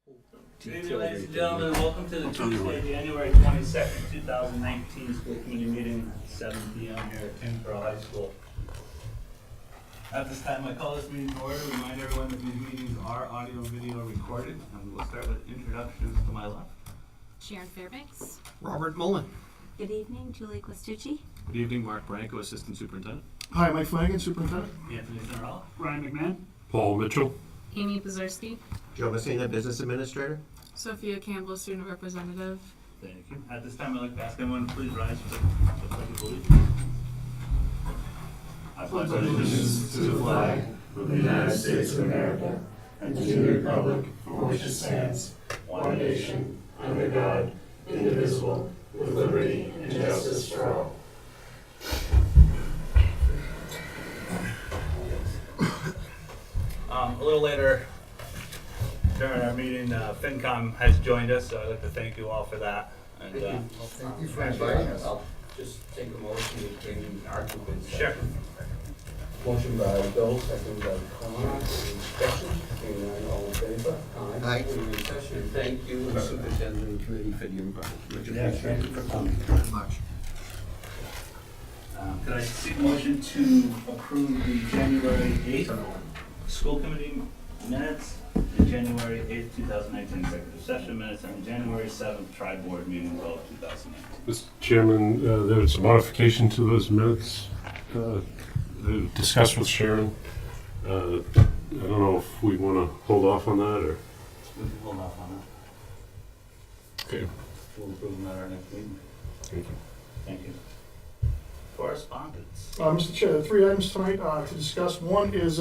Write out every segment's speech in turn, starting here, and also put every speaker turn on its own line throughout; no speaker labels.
Good evening, ladies and gentlemen. Welcome to the Tuesday, January 22nd, 2019 School Committee meeting at 7 p.m. here at Tyngsborough High School. At this time, I call this meeting to order. Remind everyone that these meetings are audio and video recorded. And we'll start with introductions to my left.
Sharon Fairbanks.
Robert Mullen.
Good evening, Julie Costucci.
Good evening, Mark Branco, Assistant Superintendent.
Hi, Mike Flanagan, Superintendent.
Anthony Zarella.
Ryan McMahon.
Paul Mitchell.
Amy Pazurski.
Joe Messina, Business Administrator.
Sophia Campbell, Student Representative.
Thank you. At this time, I'd like to ask everyone to please rise for the pledge of allegiance. I pledge allegiance
to the flag of the United States of America and to the republic for which it stands, one nation, under God, indivisible, with liberty and justice for all.
A little later during our meeting, FinCom has joined us, so I'd like to thank you all for that. And,
Thank you for inviting us. I'll just take a motion to bring arguments.
Sure.
Motion by Bill, second by Connor. Any discussion? Seeing none, all in favor?
Aye.
We're in session. Thank you, and Superintendent Committee for the input. Much
Yes, thank you
appreciated.
for coming.
Very much.
Could I seek a motion to approve the January 8th School Committee minutes, the January 8th, 2019 executive session minutes, and the January 7th Tri-Board meeting of 2019?
Mr. Chairman, there's a modification to those minutes discussed with Sharon. I don't know if we want to hold off on that or.
We can hold off on that.
Okay.
We'll approve them at our next meeting.
Thank you.
Thank you. Correspondence.
Mr. Chair, there are three items tonight to discuss. One is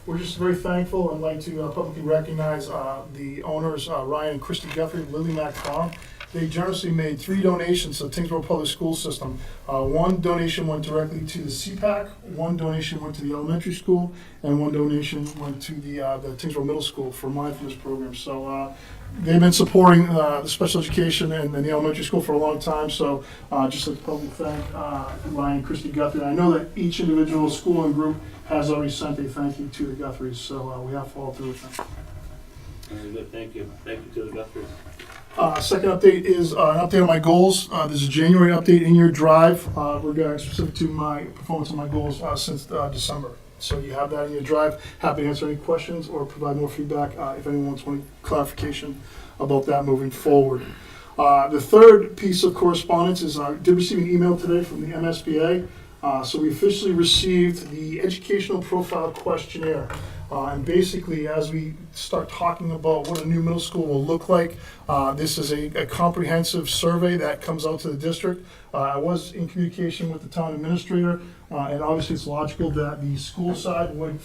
we're just very thankful and like to publicly recognize the owners, Ryan and Christy Guthrie of Lily Mac Farm. They generously made 3 donations to the Tyngsborough Public School System. One donation went directly to the CPAC, one donation went to the elementary school, and one donation went to the Tyngsborough Middle School for mindfulness programs. So they've been supporting the special education and the elementary school for a long time. So just like to publicly thank Ryan and Christy Guthrie. And I know that each individual school and group has already sent a thank you to the Guthries. So we have followed through with them.
Very good. Thank you. Thank you to the Guthries.
Second update is an update on my goals. There's a January update in your drive regarding specific to my performance on my goals since December. So you have that in your drive. Happy to answer any questions or provide more feedback if anyone wants any clarification about that moving forward. The third piece of correspondence is I did receive an email today from the MSBA. So we officially received the educational profile questionnaire. And basically, as we start talking about what a new middle school will look like, this is a comprehensive survey that comes out to the district. I was in communication with the town administrator, and obviously it's logical that the school side would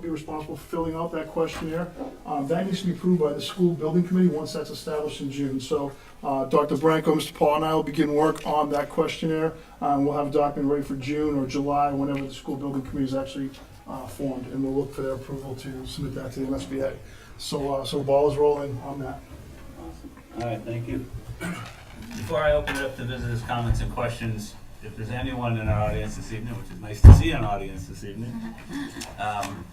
be responsible for filling out that questionnaire. That needs to be approved by the school building committee once that's established in June. So Dr. Branco, Mr. Paul, and I will begin work on that questionnaire. We'll have a document ready for June or July, whenever the school building committee is actually formed, and we'll look for their approval to submit that to the MSBA. So the ball is rolling on that.
Awesome. All right, thank you. Before I open it up to visitors' comments and questions, if there's anyone in our audience this evening, which is nice to see an audience this evening,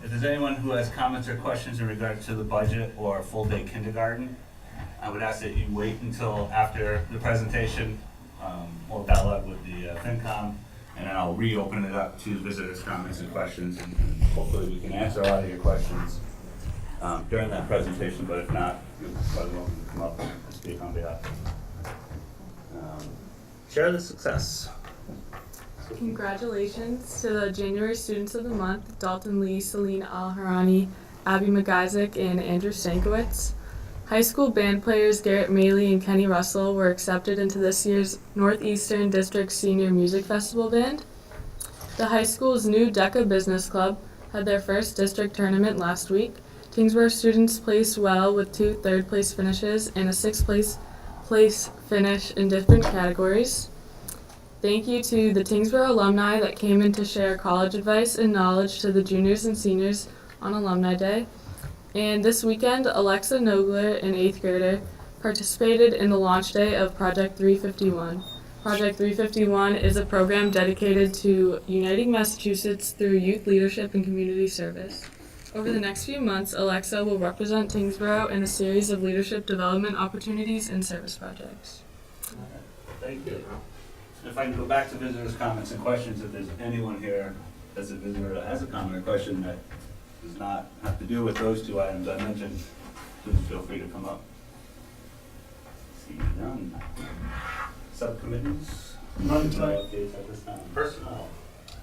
if there's anyone who has comments or questions in regard to the budget or full-day kindergarten, I would ask that you wait until after the presentation or ballot with the FinCom, and then I'll reopen it up to visitors' comments and questions, and hopefully we can answer a lot of your questions during that presentation, but if not, you're probably welcome to come up and speak on behalf. Share the success.
Congratulations to the January Students of the Month, Dalton Lee, Celine Al-Harani, Abby McIsaac, and Andrew Stankiewicz. High school band players Garrett Maley and Kenny Russell were accepted into this year's Northeastern District Senior Music Festival Band. The high school's new DECA Business Club had their first district tournament last week. Tyngsborough students placed well with 2 third-place finishes and a 6th place finish in different categories. Thank you to the Tyngsborough alumni that came in to share college advice and knowledge to the juniors and seniors on Alumni Day. And this weekend, Alexa Nogler, an 8th grader, participated in the launch day of Project 351. Project 351 is a program dedicated to uniting Massachusetts through youth leadership and community service. Over the next few months, Alexa will represent Tyngsborough in a series of leadership development opportunities and service projects.
Thank you. If I can go back to visitors' comments and questions, if there's anyone here that's a visitor that has a comment or question that does not have to do with those two items I mentioned, please feel free to come up. See none. Subcommittees?
None
No
tonight.
updates at this time. Personnel?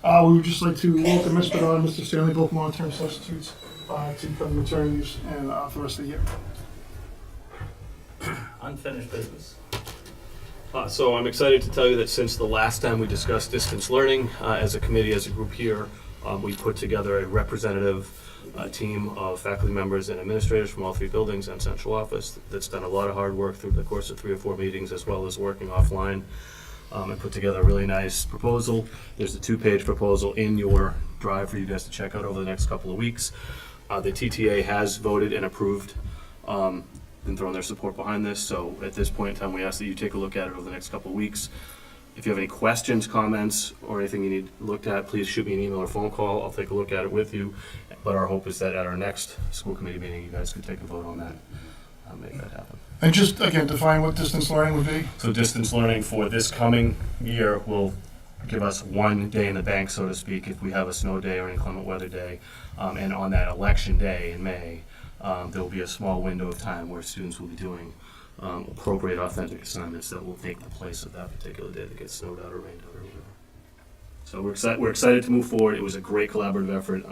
We would just like to welcome Ms. Bedard and Mr. Stanley, both long-term substitutes, to cover maternity leaves and for the rest of the year.
Unfinished business.
So I'm excited to tell you that since the last time we discussed distance learning, as a committee, as a group here, we put together a representative team of faculty members and administrators from all three buildings and central office that's done a lot of hard work through the course of 3 or 4 meetings, as well as working offline, and put together a really nice proposal. There's a 2-page proposal in your drive for you guys to check out over the next couple of weeks. The TTA has voted and approved and thrown their support behind this. So at this point in time, we ask that you take a look at it over the next couple of weeks. If you have any questions, comments, or anything you need looked at, please shoot me an email or phone call. I'll take a look at it with you. But our hope is that at our next school committee meeting, you guys could take a vote on that, make that happen.
And just, again, define what distance learning would be.
So distance learning for this coming year will give us 1 day in the bank, so to speak, if we have a snow day or inclement weather day. And on that election day in May, there will be a small window of time where students will be doing appropriate authentic assignments that will take the place of that particular day that gets snowed out or rained out or whatever. So we're excited to move forward. It was a great collaborative effort.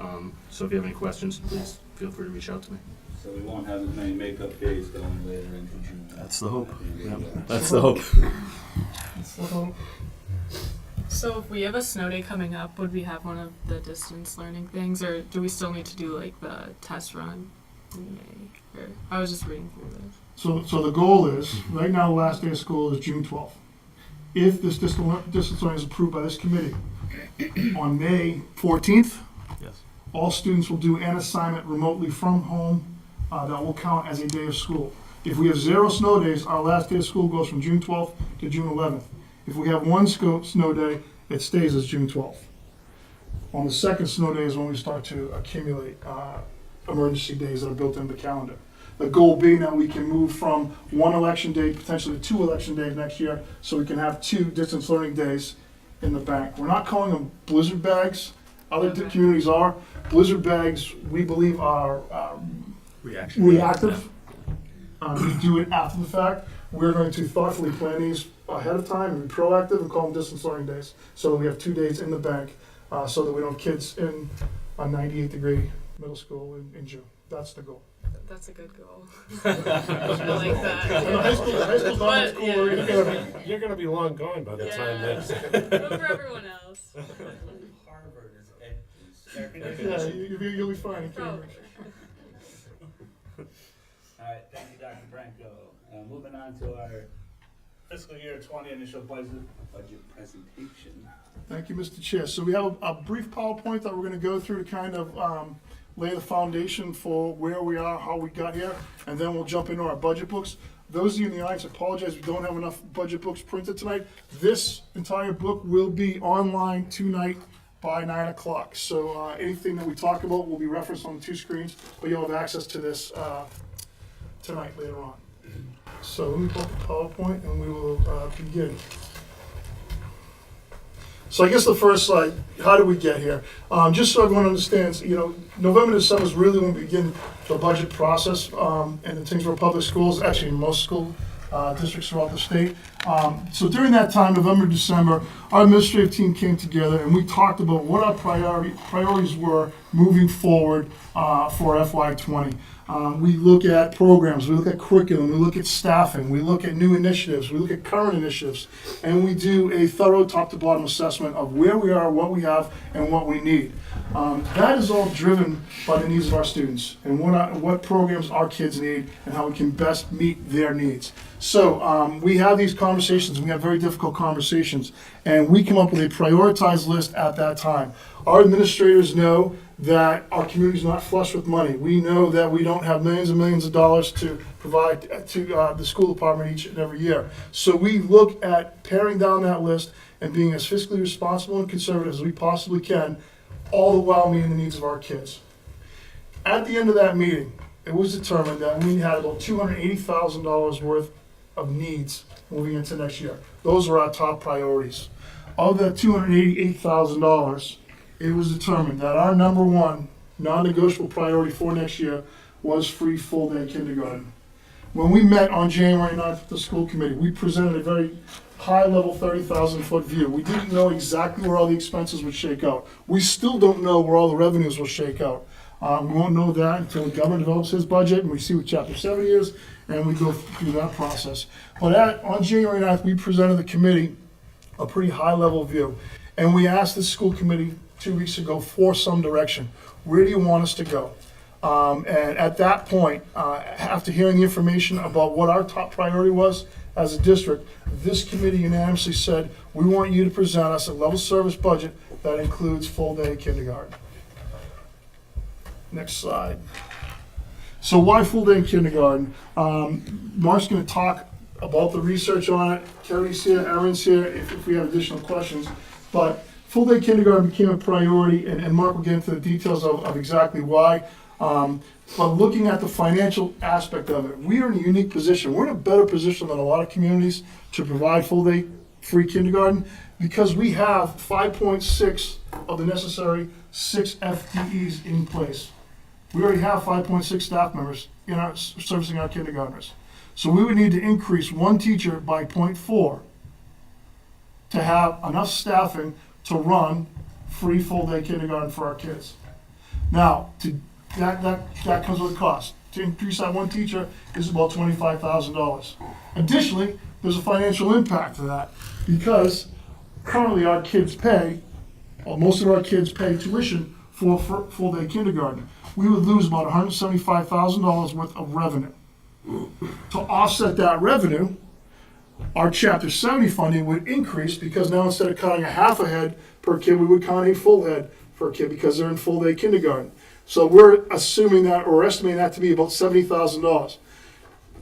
So if you have any questions, please feel free to reach out to me.
So we won't have as many makeup days going later into June.
That's the hope.
Yeah.
That's the hope.
So if we have a snow day coming up, would we have one of the distance learning things, or do we still need to do like the test run in May? Or, I was just reading through this.
So the goal is, right now, the last day of school is June 12th. If this distance learning is approved by this committee, on May 14th,
Yes.
all students will do an assignment remotely from home that will count as a day of school. If we have 0 snow days, our last day of school goes from June 12th to June 11th. If we have 1 snow day, it stays as June 12th. On the second snow day is when we start to accumulate emergency days that are built into the calendar. The goal being that we can move from 1 election day potentially to 2 election days next year, so we can have 2 distance learning days in the bank. We're not calling them blizzard bags. Other communities are. Blizzard bags, we believe, are reactive. We do it after the fact. We're going to thoughtfully plan these ahead of time and be proactive and call them distance learning days, so that we have 2 days in the bank, so that we don't have kids in a 98-degree middle school in June. That's the goal.
That's a good goal. I like that.
High school's not much cooler.
You're gonna be long gone by the time that's.
But for everyone else.
Harvard is edgy.
Yeah, you'll be fine in Cambridge.
All right, thank you, Dr. Branco. Moving on to our fiscal year 20 initial budget presentation.
Thank you, Mr. Chair. So we have a brief PowerPoint that we're going to go through to kind of lay the foundation for where we are, how we got here, and then we'll jump into our budget books. Those of you in the audience, apologize, we don't have enough budget books printed tonight. This entire book will be online tonight by 9 o'clock. So anything that we talk about will be referenced on the 2 screens, but you'll have access to this tonight later on. So let me pull up the PowerPoint and we will begin. So I guess the first slide, how did we get here? Just so everyone understands, November, December is really when we begin the budget process in the Tyngsborough Public Schools, actually in most school districts throughout the state. So during that time, November, December, our administrative team came together and we talked about what our priorities were moving forward for FY20. We look at programs, we look at curriculum, we look at staffing, we look at new initiatives, we look at current initiatives, and we do a thorough top-to-bottom assessment of where we are, what we have, and what we need. That is all driven by the needs of our students and what programs our kids need and how we can best meet their needs. So we have these conversations, we have very difficult conversations, and we come up with a prioritized list at that time. Our administrators know that our community is not flush with money. We know that we don't have millions and millions of dollars to provide to the school department each and every year. So we look at paring down that list and being as fiscally responsible and conservative as we possibly can, all the while meeting the needs of our kids. At the end of that meeting, it was determined that we had about $280,000 worth of needs moving into next year. Those were our top priorities. Of that $288,000, it was determined that our number one non-negotiable priority for next year was free full-day kindergarten. When we met on January 9th with the school committee, we presented a very high-level 30,000-foot view. We didn't know exactly where all the expenses would shake out. We still don't know where all the revenues will shake out. We won't know that until the governor develops his budget and we see what Chapter 70 is, and we go through that process. But on January 9th, we presented the committee a pretty high-level view, and we asked the school committee 2 weeks ago for some direction. Where do you want us to go? And at that point, after hearing the information about what our top priority was as a district, this committee unanimously said, we want you to present us a level service budget that includes full-day kindergarten. Next slide. So why full-day kindergarten? Mark's going to talk about the research on it. Kerry's here, Erin's here, if we have additional questions. But full-day kindergarten became a priority, and Mark will get into the details of exactly why. But looking at the financial aspect of it, we are in a unique position. We're in a better position than a lot of communities to provide full-day free kindergarten because we have 5.6 of the necessary 6 FTEs in place. We already have 5.6 staff members in our servicing our kindergartners. So we would need to increase one teacher by 0.4 to have enough staffing to run free full-day kindergarten for our kids. Now, that comes with a cost. To increase that one teacher is about $25,000. Additionally, there's a financial impact to that because currently our kids pay, well, most of our kids pay tuition for full-day kindergarten. We would lose about $175,000 worth of revenue. To offset that revenue, our Chapter 70 funding would increase because now instead of counting a half a head per kid, we would count a full head per kid because they're in full-day kindergarten. So we're assuming that, or estimating that to be about $70,000.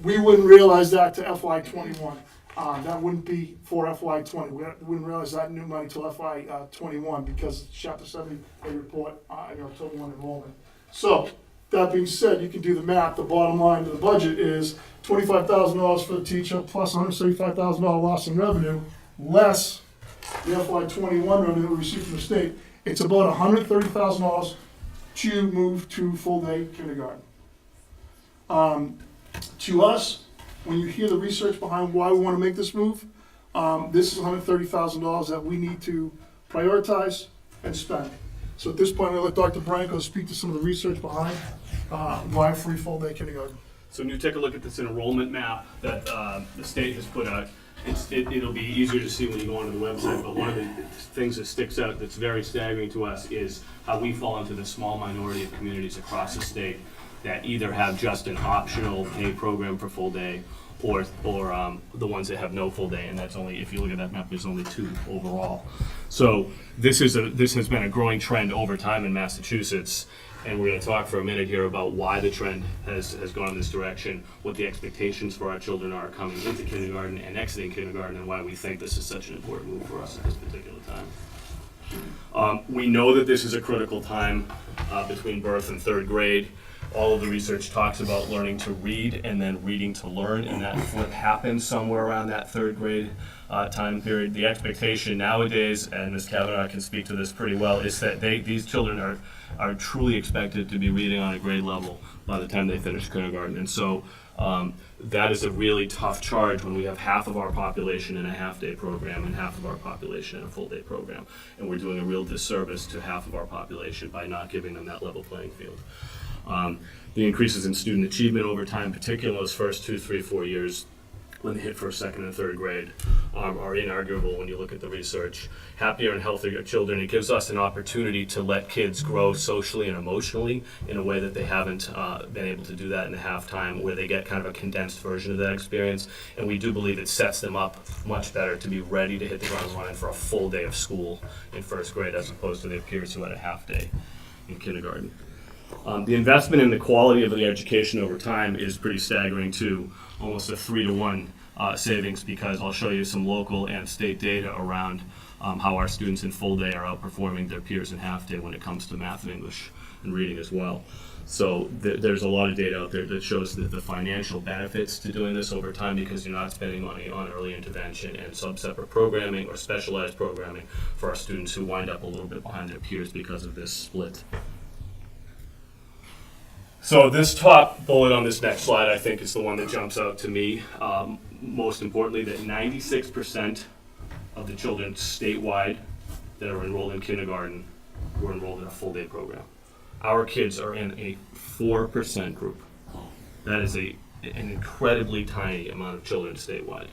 We wouldn't realize that to FY21. That wouldn't be for FY20. We wouldn't realize that new money till FY21 because Chapter 70 they report in October 1 enrollment. So that being said, you can do the math. The bottom line to the budget is $25,000 for the teacher plus $175,000 loss in revenue, less the FY21 revenue that we received from the state. It's about $130,000 to move to full-day kindergarten. To us, when you hear the research behind why we want to make this move, this is $130,000 that we need to prioritize and spend. So at this point, I'm going to let Dr. Branco speak to some of the research behind why free full-day kindergarten.
So when you take a look at this enrollment map that the state has put out, it'll be easier to see when you go onto the website, but one of the things that sticks out that's very staggering to us is how we fall into the small minority of communities across the state that either have just an optional pay program for full day or the ones that have no full day, and that's only, if you look at that map, there's only 2 overall. So this has been a growing trend over time in Massachusetts, and we're going to talk for a minute here about why the trend has gone in this direction, what the expectations for our children are coming into kindergarten and exiting kindergarten, and why we think this is such an important move for us at this particular time. We know that this is a critical time between birth and 3rd grade. All of the research talks about learning to read and then reading to learn, and that flip happens somewhere around that 3rd grade time period. The expectation nowadays, and Ms. Kavanaugh can speak to this pretty well, is that these children are truly expected to be reading on a grade level by the time they finish kindergarten. And so that is a really tough charge when we have half of our population in a half-day program and half of our population in a full-day program. And we're doing a real disservice to half of our population by not giving them that level playing field. The increases in student achievement over time, particularly in those first 2, 3, 4 years, when they hit 1st, 2nd, and 3rd grade, are inarguable when you look at the research. Happier and healthier children, it gives us an opportunity to let kids grow socially and emotionally in a way that they haven't been able to do that in the halftime, where they get kind of a condensed version of that experience. And we do believe it sets them up much better to be ready to hit the ground running for a full day of school in 1st grade, as opposed to their peers who had a half day in kindergarten. The investment in the quality of the education over time is pretty staggering too, almost a 3-to-1 savings, because I'll show you some local and state data around how our students in full day are outperforming their peers in half day when it comes to math and English and reading as well. So there's a lot of data out there that shows that the financial benefits to doing this over time, because you're not spending money on early intervention and sub-separate programming or specialized programming for our students who wind up a little bit behind their peers because of this split. So this top bullet on this next slide, I think, is the one that jumps out to me. Most importantly, that 96% of the children statewide that are enrolled in kindergarten were enrolled in a full-day program. Our kids are in a 4% group. That is an incredibly tiny amount of children statewide.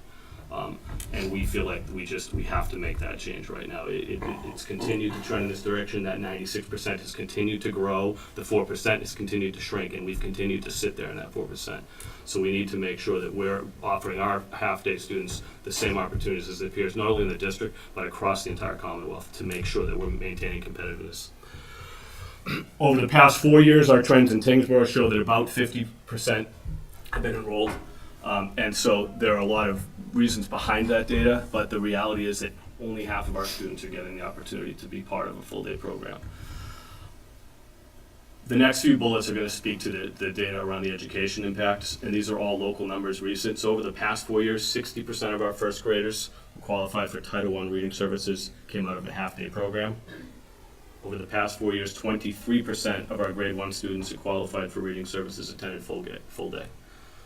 And we feel like we have to make that change right now. It's continued to trend in this direction. That 96% has continued to grow. The 4% has continued to shrink, and we've continued to sit there in that 4%. So we need to make sure that we're offering our half-day students the same opportunities as their peers, not only in the district, but across the entire Commonwealth, to make sure that we're maintaining competitiveness. Over the past 4 years, our trends in Tyngsborough show that about 50% have been enrolled. And so there are a lot of reasons behind that data, but the reality is that only half of our students are getting the opportunity to be part of a full-day program. The next few bullets are going to speak to the data around the education impacts, and these are all local numbers recent. So over the past 4 years, 60% of our first graders who qualified for Title I reading services came out of a half-day program. Over the past 4 years, 23% of our grade 1 students who qualified for reading services attended full day.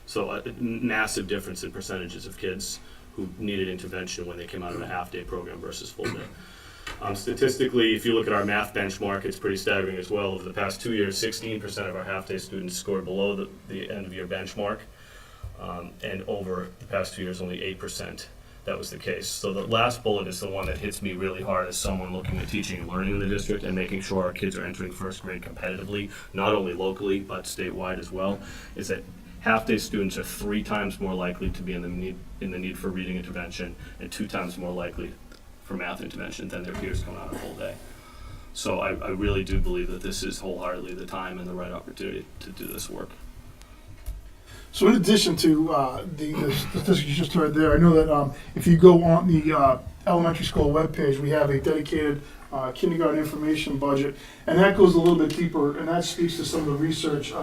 So a massive difference in percentages of kids who needed intervention when they came out of a half-day program versus full day. Statistically, if you look at our math benchmark, it's pretty staggering as well. Over the past 2 years, 16% of our half-day students scored below the end-of-year benchmark, and over the past 2 years, only 8%. That was the case. So the last bullet is the one that hits me really hard as someone looking at teaching and learning in the district and making sure our kids are entering first grade competitively, not only locally, but statewide as well, is that half-day students are 3 times more likely to be in the need for reading intervention and 2 times more likely for math intervention than their peers coming out of full day. So I really do believe that this is wholeheartedly the time and the right opportunity to do this work.
So in addition to the statistics you just heard there, I know that if you go on the elementary school webpage, we have a dedicated kindergarten information budget, and that goes a little bit deeper, and that speaks to some of the research,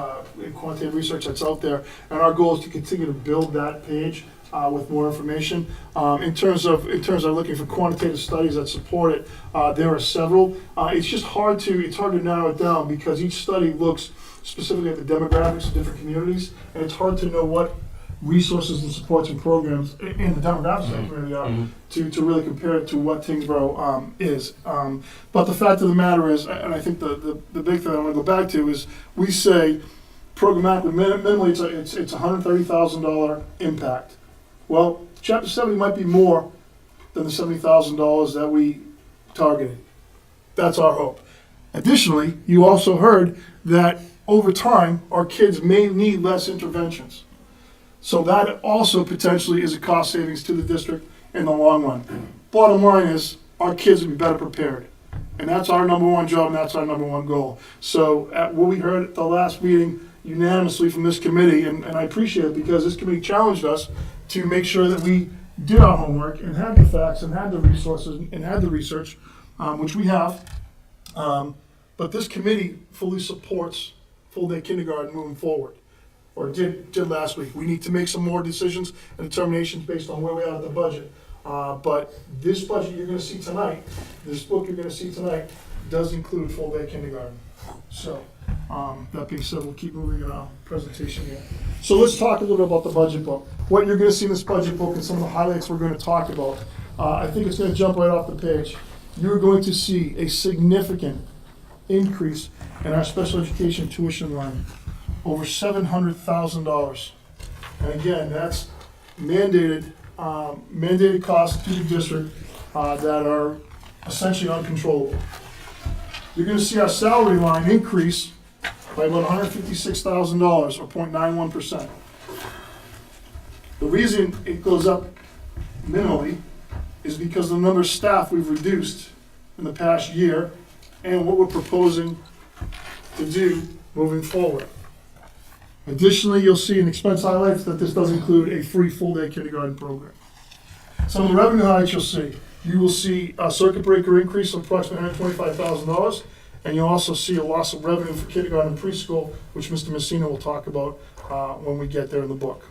quantitative research that's out there. And our goal is to continue to build that page with more information. In terms of looking for quantitative studies that support it, there are several. It's hard to narrow it down because each study looks specifically at the demographics of different communities, and it's hard to know what resources and supports and programs in the demographics of the community are to really compare it to what Tyngsborough is. But the fact of the matter is, and I think the big thing I want to go back to is, we say programmatically, minimally it's $130,000 impact. Well, Chapter 70 might be more than the $70,000 that we targeted. That's our hope. Additionally, you also heard that over time, our kids may need less interventions. So that also potentially is a cost savings to the district in the long run. Bottom line is, our kids will be better prepared. And that's our number one job, and that's our number one goal. So at what we heard at the last meeting unanimously from this committee, and I appreciate it because this committee challenged us to make sure that we did our homework and had the facts and had the resources and had the research, which we have. But this committee fully supports full-day kindergarten moving forward, or did last week. We need to make some more decisions and determinations based on where we are at the budget. But this budget you're going to see tonight, this book you're going to see tonight, does include full-day kindergarten. So that being said, we'll keep moving in our presentation here. So let's talk a little bit about the budget book. What you're going to see in this budget book and some of the highlights we're going to talk about. I think it's going to jump right off the page. You're going to see a significant increase in our special education tuition line, over $700,000. And again, that's mandated costs to the district that are essentially uncontrollable. You're going to see our salary line increase by about $156,000, or 0.91%. The reason it goes up minimally is because the number of staff we've reduced in the past year and what we're proposing to do moving forward. Additionally, you'll see in expense highlights that this does include a free full-day kindergarten program. Some of the revenue highlights you'll see. you will see a circuit breaker increase of approximately $125,000, and you'll also see a loss of revenue for kindergarten and preschool, which Mr. Messina will talk about when we get there in the book.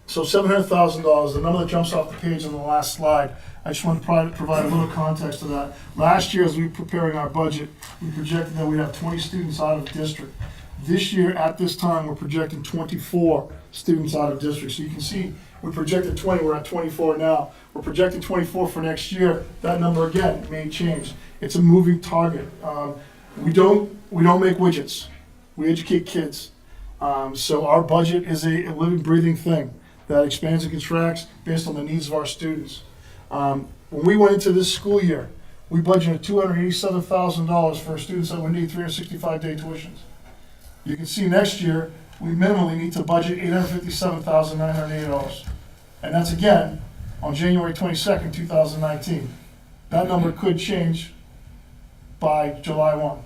So $700,000, the number that jumps off the page on the last slide. I just want to provide a little context to that. Last year, as we were preparing our budget, we projected that we'd have 20 students out of district. This year, at this time, we're projecting 24 students out of district. So you can see we projected 20, we're at 24 now. We're projecting 24 for next year. That number, again, may change. It's a moving target. We don't make widgets. We educate kids. So our budget is a living, breathing thing that expands and contracts based on the needs of our students. When we went into this school year, we budgeted $287,000 for students that would need 365-day tuitions. You can see next year, we minimally need to budget $857,980. And that's again on January 22nd, 2019. That number could change by July 1.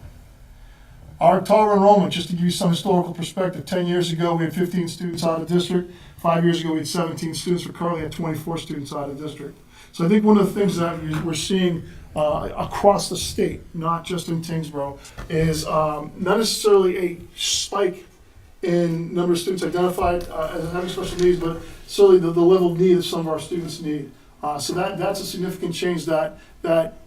Our total enrollment, just to give you some historical perspective, 10 years ago we had 15 students out of district. 5 years ago we had 17 students. We're currently at 24 students out of district. So I think one of the things that we're seeing across the state, not just in Tyngsborough, is not necessarily a spike in number of students identified as having special needs, but certainly the level of need that some of our students need. So that's a significant change that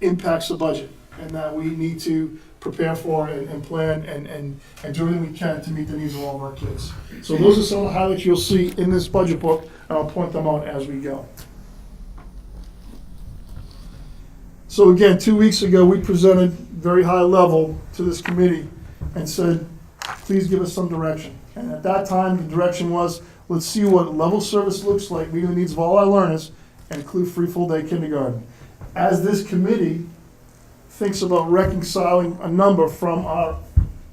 impacts the budget, and that we need to prepare for and plan and do everything we can to meet the needs of all of our kids. So those are some of the highlights you'll see in this budget book, and I'll point them out as we go. So again, 2 weeks ago, we presented very high level to this committee and said, please give us some direction. And at that time, the direction was, let's see what level service looks like, meeting the needs of all our learners, and include free full-day kindergarten. As this committee thinks about reconciling a number from our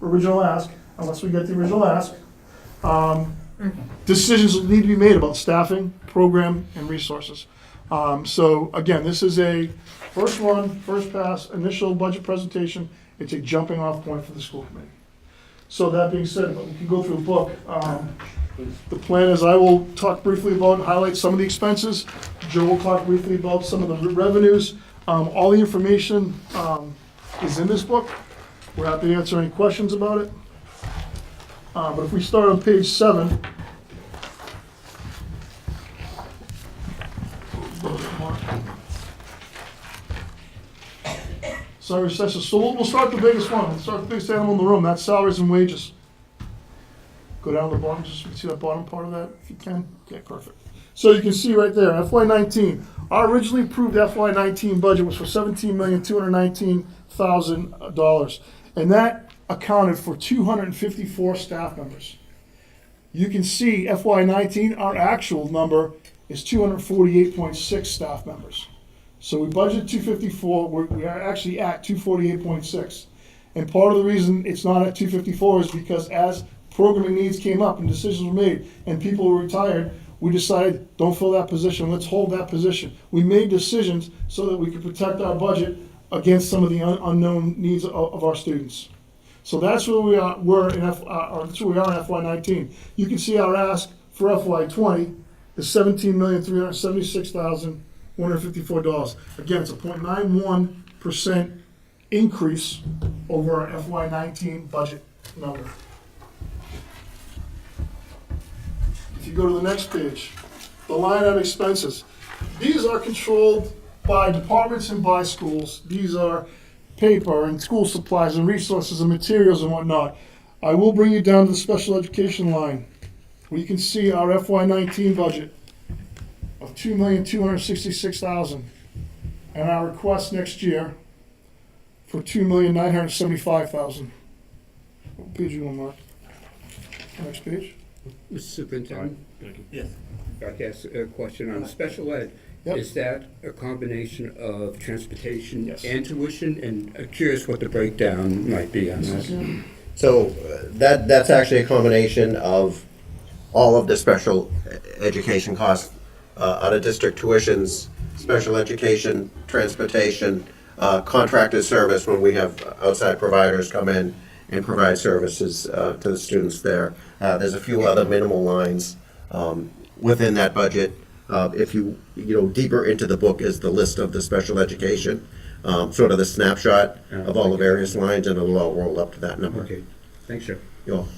original ask, unless we get the original ask, decisions need to be made about staffing, program, and resources. So again, this is a first run, first pass, initial budget presentation. It's a jumping off point for the school committee. So that being said, we can go through the book. The plan is I will talk briefly about and highlight some of the expenses. Joe will talk briefly about some of the revenues. All the information is in this book. We're happy to answer any questions about it. But if we start on page 7, salary recession. So we'll start the biggest one. We'll start the biggest animal in the room. That's salaries and wages. Go down to the bottom, just so you can see that bottom part of that, if you can. Okay, perfect. So you can see right there, FY19. Our originally approved FY19 budget was for $17,219,000, and that accounted for 254 staff members. You can see FY19, our actual number is 248.6 staff members. So we budgeted 254, we are actually at 248.6. And part of the reason it's not at 254 is because as programming needs came up and decisions were made and people were retired, we decided, don't fill that position, let's hold that position. We made decisions so that we could protect our budget against some of the unknown needs of our students. So that's where we are, that's where we are in FY19. You can see our ask for FY20 is $17,376,154. Again, it's a 0.91% increase over our FY19 budget number. If you go to the next page, the line item expenses. These are controlled by departments and by schools. These are paper and school supplies and resources and materials and whatnot. I will bring you down to the special education line, where you can see our FY19 budget of $2,266,000 and our request next year for $2,975,000. What page you on, Mark? Next page.
Mr. Superintendent?
Yes.
If I could ask a question on special ed.
Yep.
Is that a combination of transportation
Yes.
and tuition? And I'm curious what the breakdown might be on that.
So that's actually a combination of all of the special education costs, out-of-district tuitions, special education, transportation, contracted service when we have outside providers come in and provide services to the students there. There's a few other minimal lines within that budget If you deeper into the book is the list of the special education, sort of the snapshot of all the various lines, and it'll all roll up to that number.
Okay, thanks, sir.
You're welcome.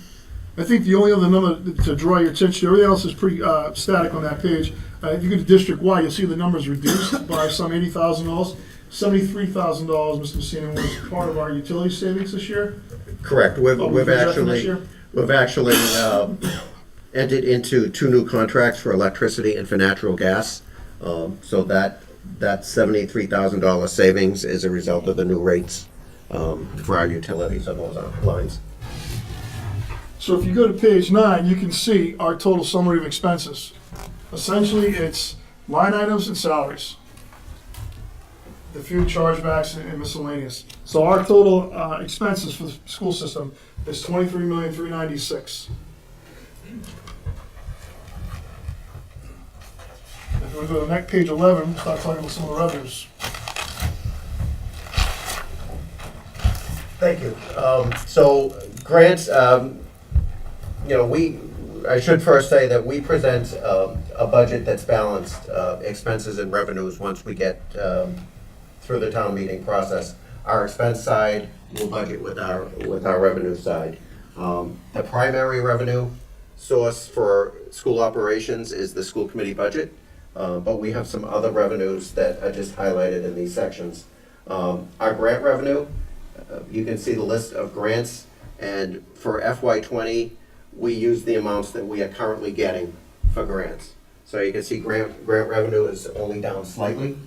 I think the only other number to draw your attention to, everything else is pretty static on that page. If you go to district-wide, you'll see the numbers reduced by some $80,000. $73,000, Mr. Messina, was part of our utility savings this year.
Correct.
We
We've
projected this
actually
year?
entered into 2 new contracts for electricity and for natural gas. So that $73,000 savings is a result of the new rates for our utilities on those lines.
So if you go to page 9, you can see our total summary of expenses. Essentially, it's line items and salaries. The few chargebacks and miscellaneous. So our total expenses for the school system is $23,396,000. If we go to the next page 11, we'll start talking about some of the revenues.
Thank you. So grants, I should first say that we present a budget that's balanced, expenses and revenues once we get through the town meeting process. Our expense side will budget with our revenue side. The primary revenue source for school operations is the school committee budget, but we have some other revenues that are just highlighted in these sections. Our grant revenue, you can see the list of grants, and for FY20, we use the amounts that we are currently getting for grants. So you can see grant revenue is only down slightly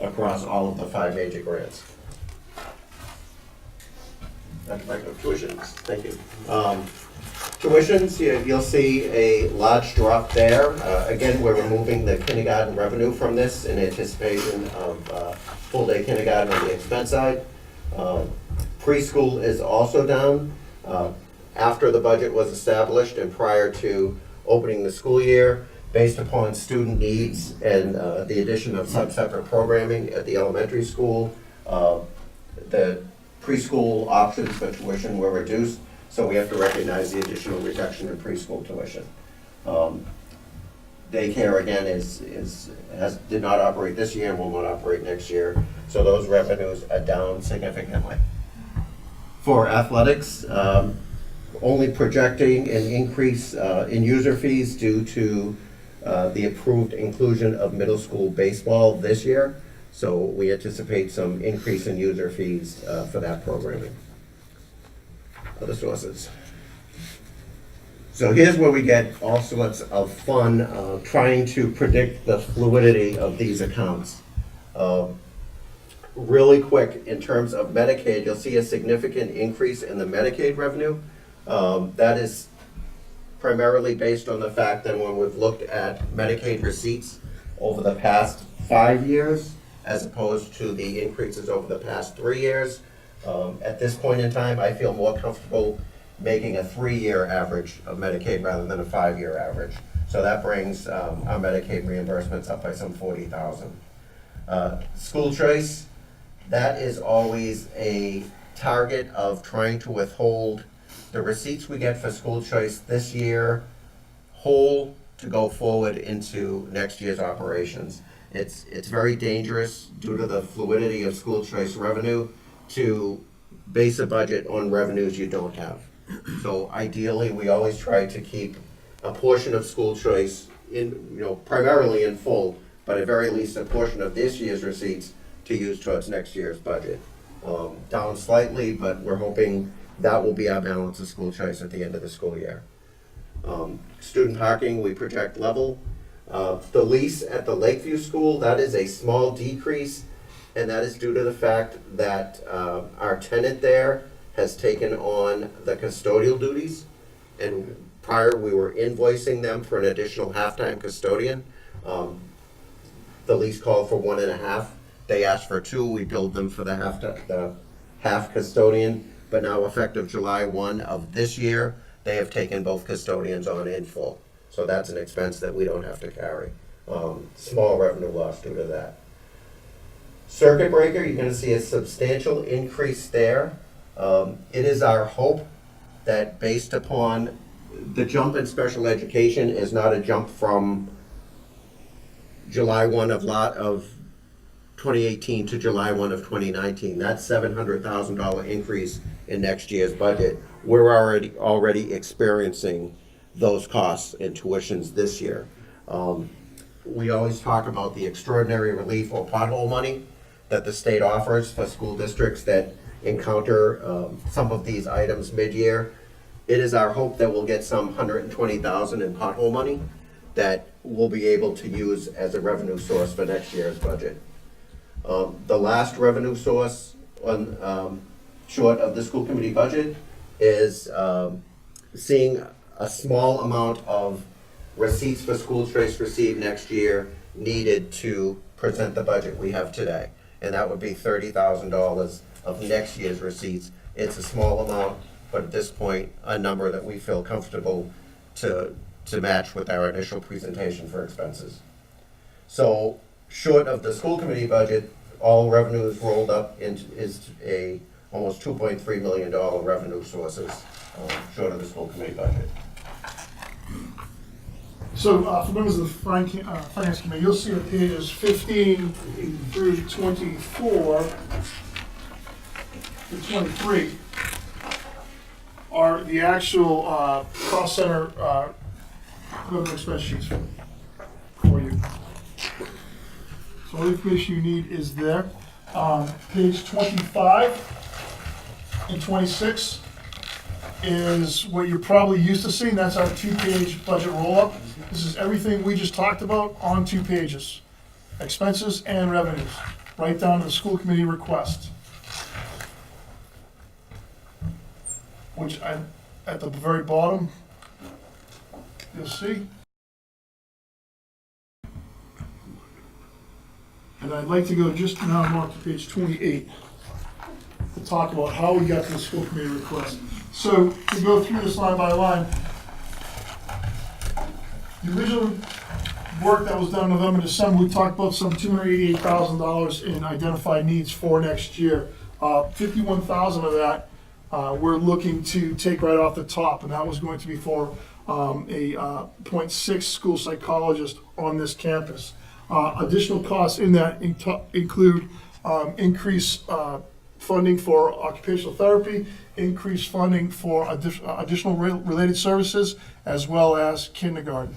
across all of the 5 major grants. Tuitions, thank you. Tuitions, you'll see a large drop there. Again, we're removing the kindergarten revenue from this in anticipation of full-day kindergarten on the expense side. Preschool is also down. After the budget was established and prior to opening the school year, based upon student needs and the addition of sub-separate programming at the elementary school, the preschool options for tuition were reduced, so we have to recognize the additional reduction in preschool tuition. Daycare, again, did not operate this year and will not operate next year, so those revenues are down significantly. For athletics, only projecting an increase in user fees due to the approved inclusion of middle school baseball this year. So we anticipate some increase in user fees for that programming. Other sources. So here's where we get all sorts of fun trying to predict the fluidity of these accounts. Really quick, in terms of Medicaid, you'll see a significant increase in the Medicaid revenue. That is primarily based on the fact that when we've looked at Medicaid receipts over the past 5 years, as opposed to the increases over the past 3 years, at this point in time, I feel more comfortable making a 3-year average of Medicaid rather than a 5-year average. So that brings our Medicaid reimbursements up by some 40,000. School choice, that is always a target of trying to withhold the receipts we get for school choice this year whole to go forward into next year's operations. It's very dangerous due to the fluidity of school choice revenue to base a budget on revenues you don't have. So ideally, we always try to keep a portion of school choice primarily in full, but at very least a portion of this year's receipts to use towards next year's budget. Down slightly, but we're hoping that will be our balance of school choice at the end of the school year. Student parking, we project level. The lease at the Lakeview School, that is a small decrease, and that is due to the fact that our tenant there has taken on the custodial duties, and prior we were invoicing them for an additional half-time custodian. The lease called for 1.5. They asked for 2. We billed them for the half custodian, but now effective July 1 of this year, they have taken both custodians on in full. So that's an expense that we don't have to carry. Small revenue loss due to that. Circuit breaker, you're going to see a substantial increase there. It is our hope that based upon the jump in special education is not a jump from July 1 of 2018 to July 1 of 2019. That's $700,000 increase in next year's budget. We're already experiencing those costs and tuitions this year. We always talk about the extraordinary relief or pothole money that the state offers for school districts that encounter some of these items mid-year. It is our hope that we'll get some $120,000 in pothole money that we'll be able to use as a revenue source for next year's budget. The last revenue source on short of the school committee budget is seeing a small amount of receipts for school choice received next year needed to present the budget we have today. And that would be $30,000 of next year's receipts. It's a small amount, but at this point, a number that we feel comfortable to match with our initial presentation for expenses. So short of the school committee budget, all revenues rolled up is a almost $2.3 million revenue sources short of the school committee budget.
So for members of the Finance Committee, you'll see on pages 15 through 24 to 23 are the actual cost center revenue expense sheets for you. So all the information you need is there. Page 25 and 26 is what you're probably used to seeing. That's our 2-page budget roll-up. This is everything we just talked about on 2 pages. Expenses and revenues, right down to the school committee request. Which at the very bottom, you'll see. And I'd like to go just now mark to page 28 to talk about how we got to the school committee request. So to go through this line by line, the original work that was done in November, December, we talked about some $288,000 in identified needs for next year. 51,000 of that we're looking to take right off the top, and that was going to be for a 0.6 school psychologist on this campus. Additional costs in that include increased funding for occupational therapy, increased funding for additional related services, as well as kindergarten.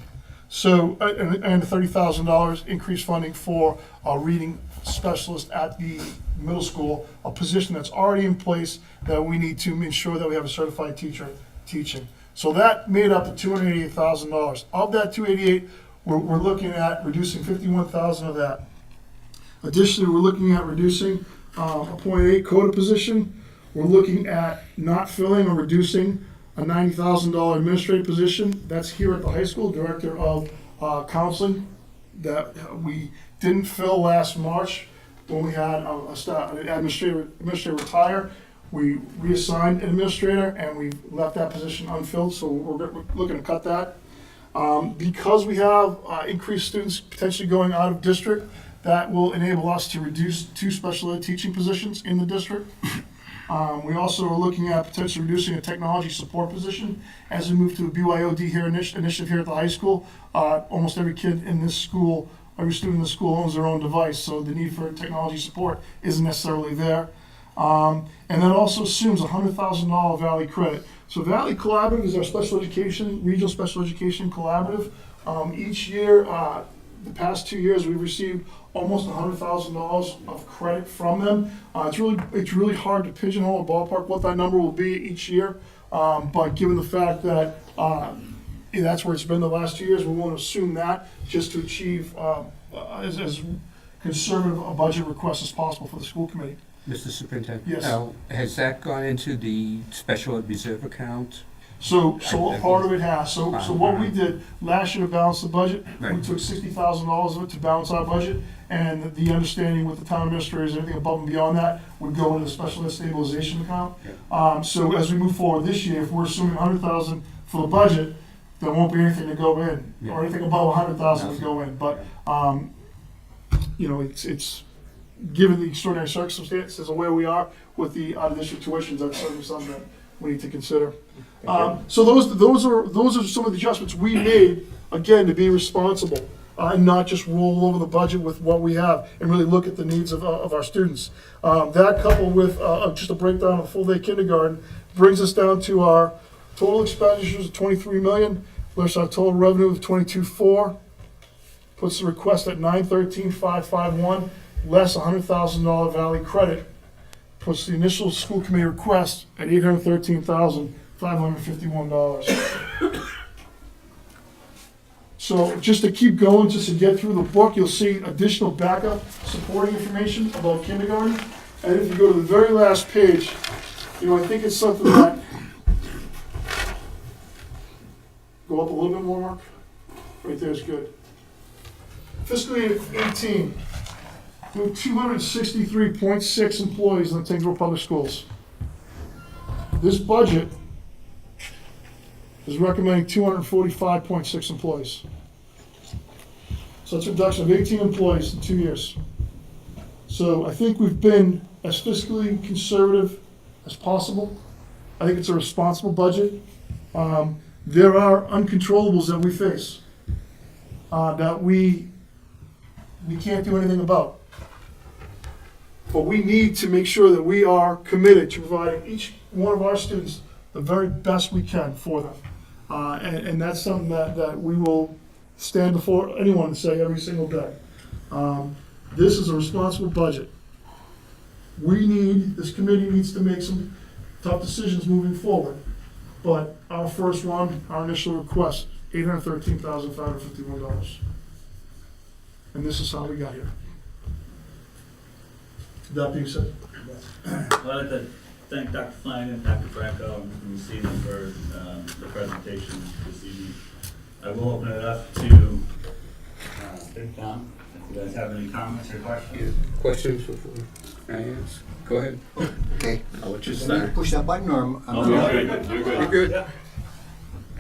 So, and $30,000 increased funding for a reading specialist at the middle school, a position that's already in place that we need to ensure that we have a certified teacher teaching. So that made up the $288,000. Of that $288,000, we're looking at reducing $51,000 of that. Additionally, we're looking at reducing a .8 quota position. We're looking at not filling or reducing a $90,000 administrative position. That's here at the high school, director of counseling, that we didn't fill last March when we had an administrator retire. We reassigned an administrator and we left that position unfilled, so we're looking to cut that. Because we have increased students potentially going out of district, that will enable us to reduce 2 special ed teaching positions in the district. We also are looking at potentially reducing a technology support position as we move to a BYOD here initiative here at the high school. Almost every kid in this school, every student in the school owns their own device, so the need for technology support isn't necessarily there. And that also assumes a $100,000 Valley credit. So Valley Collaborative is our special education, regional special education collaborative. Each year, the past 2 years, we've received almost $100,000 of credit from them. It's really hard to pigeonhole a ballpark what that number will be each year. But given the fact that that's where it's been the last 2 years, we want to assume that just to achieve as conservative a budget request as possible for the school committee.
Mr. Superintendent?
Yes.
Has that gone into the special ed reserve account?
So part of it has. So what we did last year to balance the budget, we
Right.
took $60,000 of it to balance our budget, and the understanding with the town administrators, anything above and beyond that would go into the special ed stabilization account. So as we move forward this year, if we're assuming $100,000 for the budget, there won't be anything to go in, or anything above $100,000 to go in. But it's given the extraordinary circumstances of where we are with the out-of-district tuitions, that's certainly something that we need to consider. So those are some of the adjustments we made, again, to be responsible. and not just roll over the budget with what we have and really look at the needs of our students. That coupled with just a breakdown of full-day kindergarten brings us down to our total expenditures of $23 million, less our total revenue of $22.4, puts the request at $913,551, less $100,000 Valley credit, puts the initial school committee request at $813,551. So just to keep going, just to get through the book, you'll see additional backup supporting information about kindergarten. And if you go to the very last page, I think it's something that, go up a little bit more, Mark. Right there is good. Fiscal year 18, we have 263.6 employees in the Tyngsborough Public Schools. This budget is recommending 245.6 employees. So that's a reduction of 18 employees in 2 years. So I think we've been as fiscally conservative as possible. I think it's a responsible budget. There are uncontrollables that we face that we can't do anything about. But we need to make sure that we are committed to providing each one of our students the very best we can for them. And that's something that we will stand before anyone and say every single day. This is a responsible budget. This committee needs to make some tough decisions moving forward. But our first run, our initial request, $813,551. And this is how we got here. That being said.
I'd like to thank Dr. Flanagan, Dr. Franco, and Ms. Seaman for the presentation this evening. I will open it up to Big Tom. If you guys have any comments or questions.
Questions before I ask? Go ahead.
Okay.
I'll let you
Do I need to
start.
push that button, or am I?
You're good.
You're good.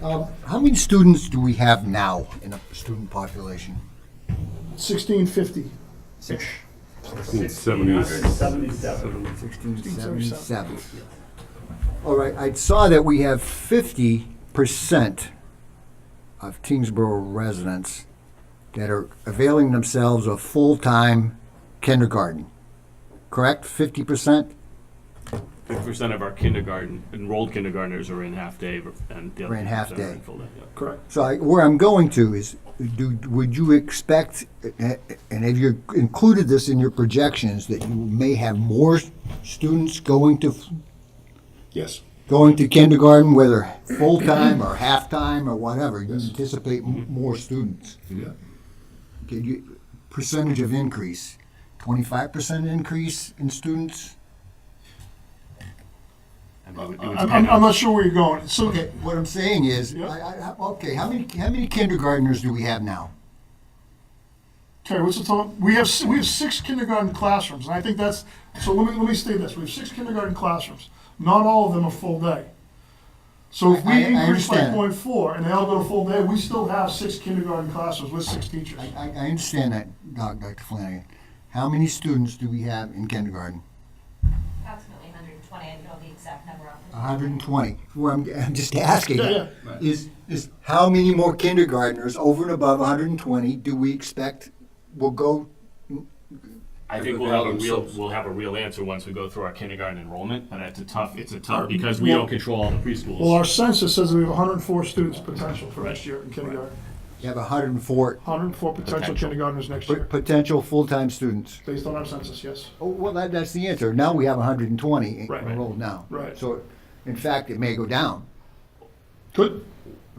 How many students do we have now in a student population?
1650.
It's 70.
177.
1677. All right, I saw that we have 50% of Tyngsborough residents that are availing themselves of full-time kindergarten, correct? 50%?
50% of our enrolled kindergartners are in half day, and the other
Are in half
50% are
day.
full day. Yeah.
Correct.
So where I'm going to is, would you expect, and have you included this in your projections, that you may have more students going to
Yes.
kindergarten, whether full-time or half-time or whatever? You anticipate more students?
Yeah.
Okay, percentage of increase, 25% increase in students?
I mean, it would
I'm
depend
not sure where you're going. So,
Okay, what I'm saying is,
Yeah.
okay, how many kindergartners do we have now?
Terry, what's the total? We have 6 kindergarten classrooms, and I think that's, so let me state this. We have 6 kindergarten classrooms. Not all of them are full day. So if we
I
increase by
understand.
0.4 and they all go to full day, we still have 6 kindergarten classrooms with 6 teachers.
I understand that, Dr. Flanagan. How many students do we have in kindergarten?
Approximately 120, I don't know the exact number off the top.
120. Well, I'm just asking,
Yeah.
is how many more kindergartners over and above 120 do we expect will go?
I think we'll have a real answer once we go through our kindergarten enrollment, but it's a tough because we don't control all the preschools.
Well, our census says we have 104 students potential for next year in kindergarten.
You have 104
104 potential kindergartners next year,
potential full-time students.
based on our census, yes.
Oh, well, that's the answer. Now we have 120
Right.
enrolled now.
Right.
So, in fact, it may go down.
Good.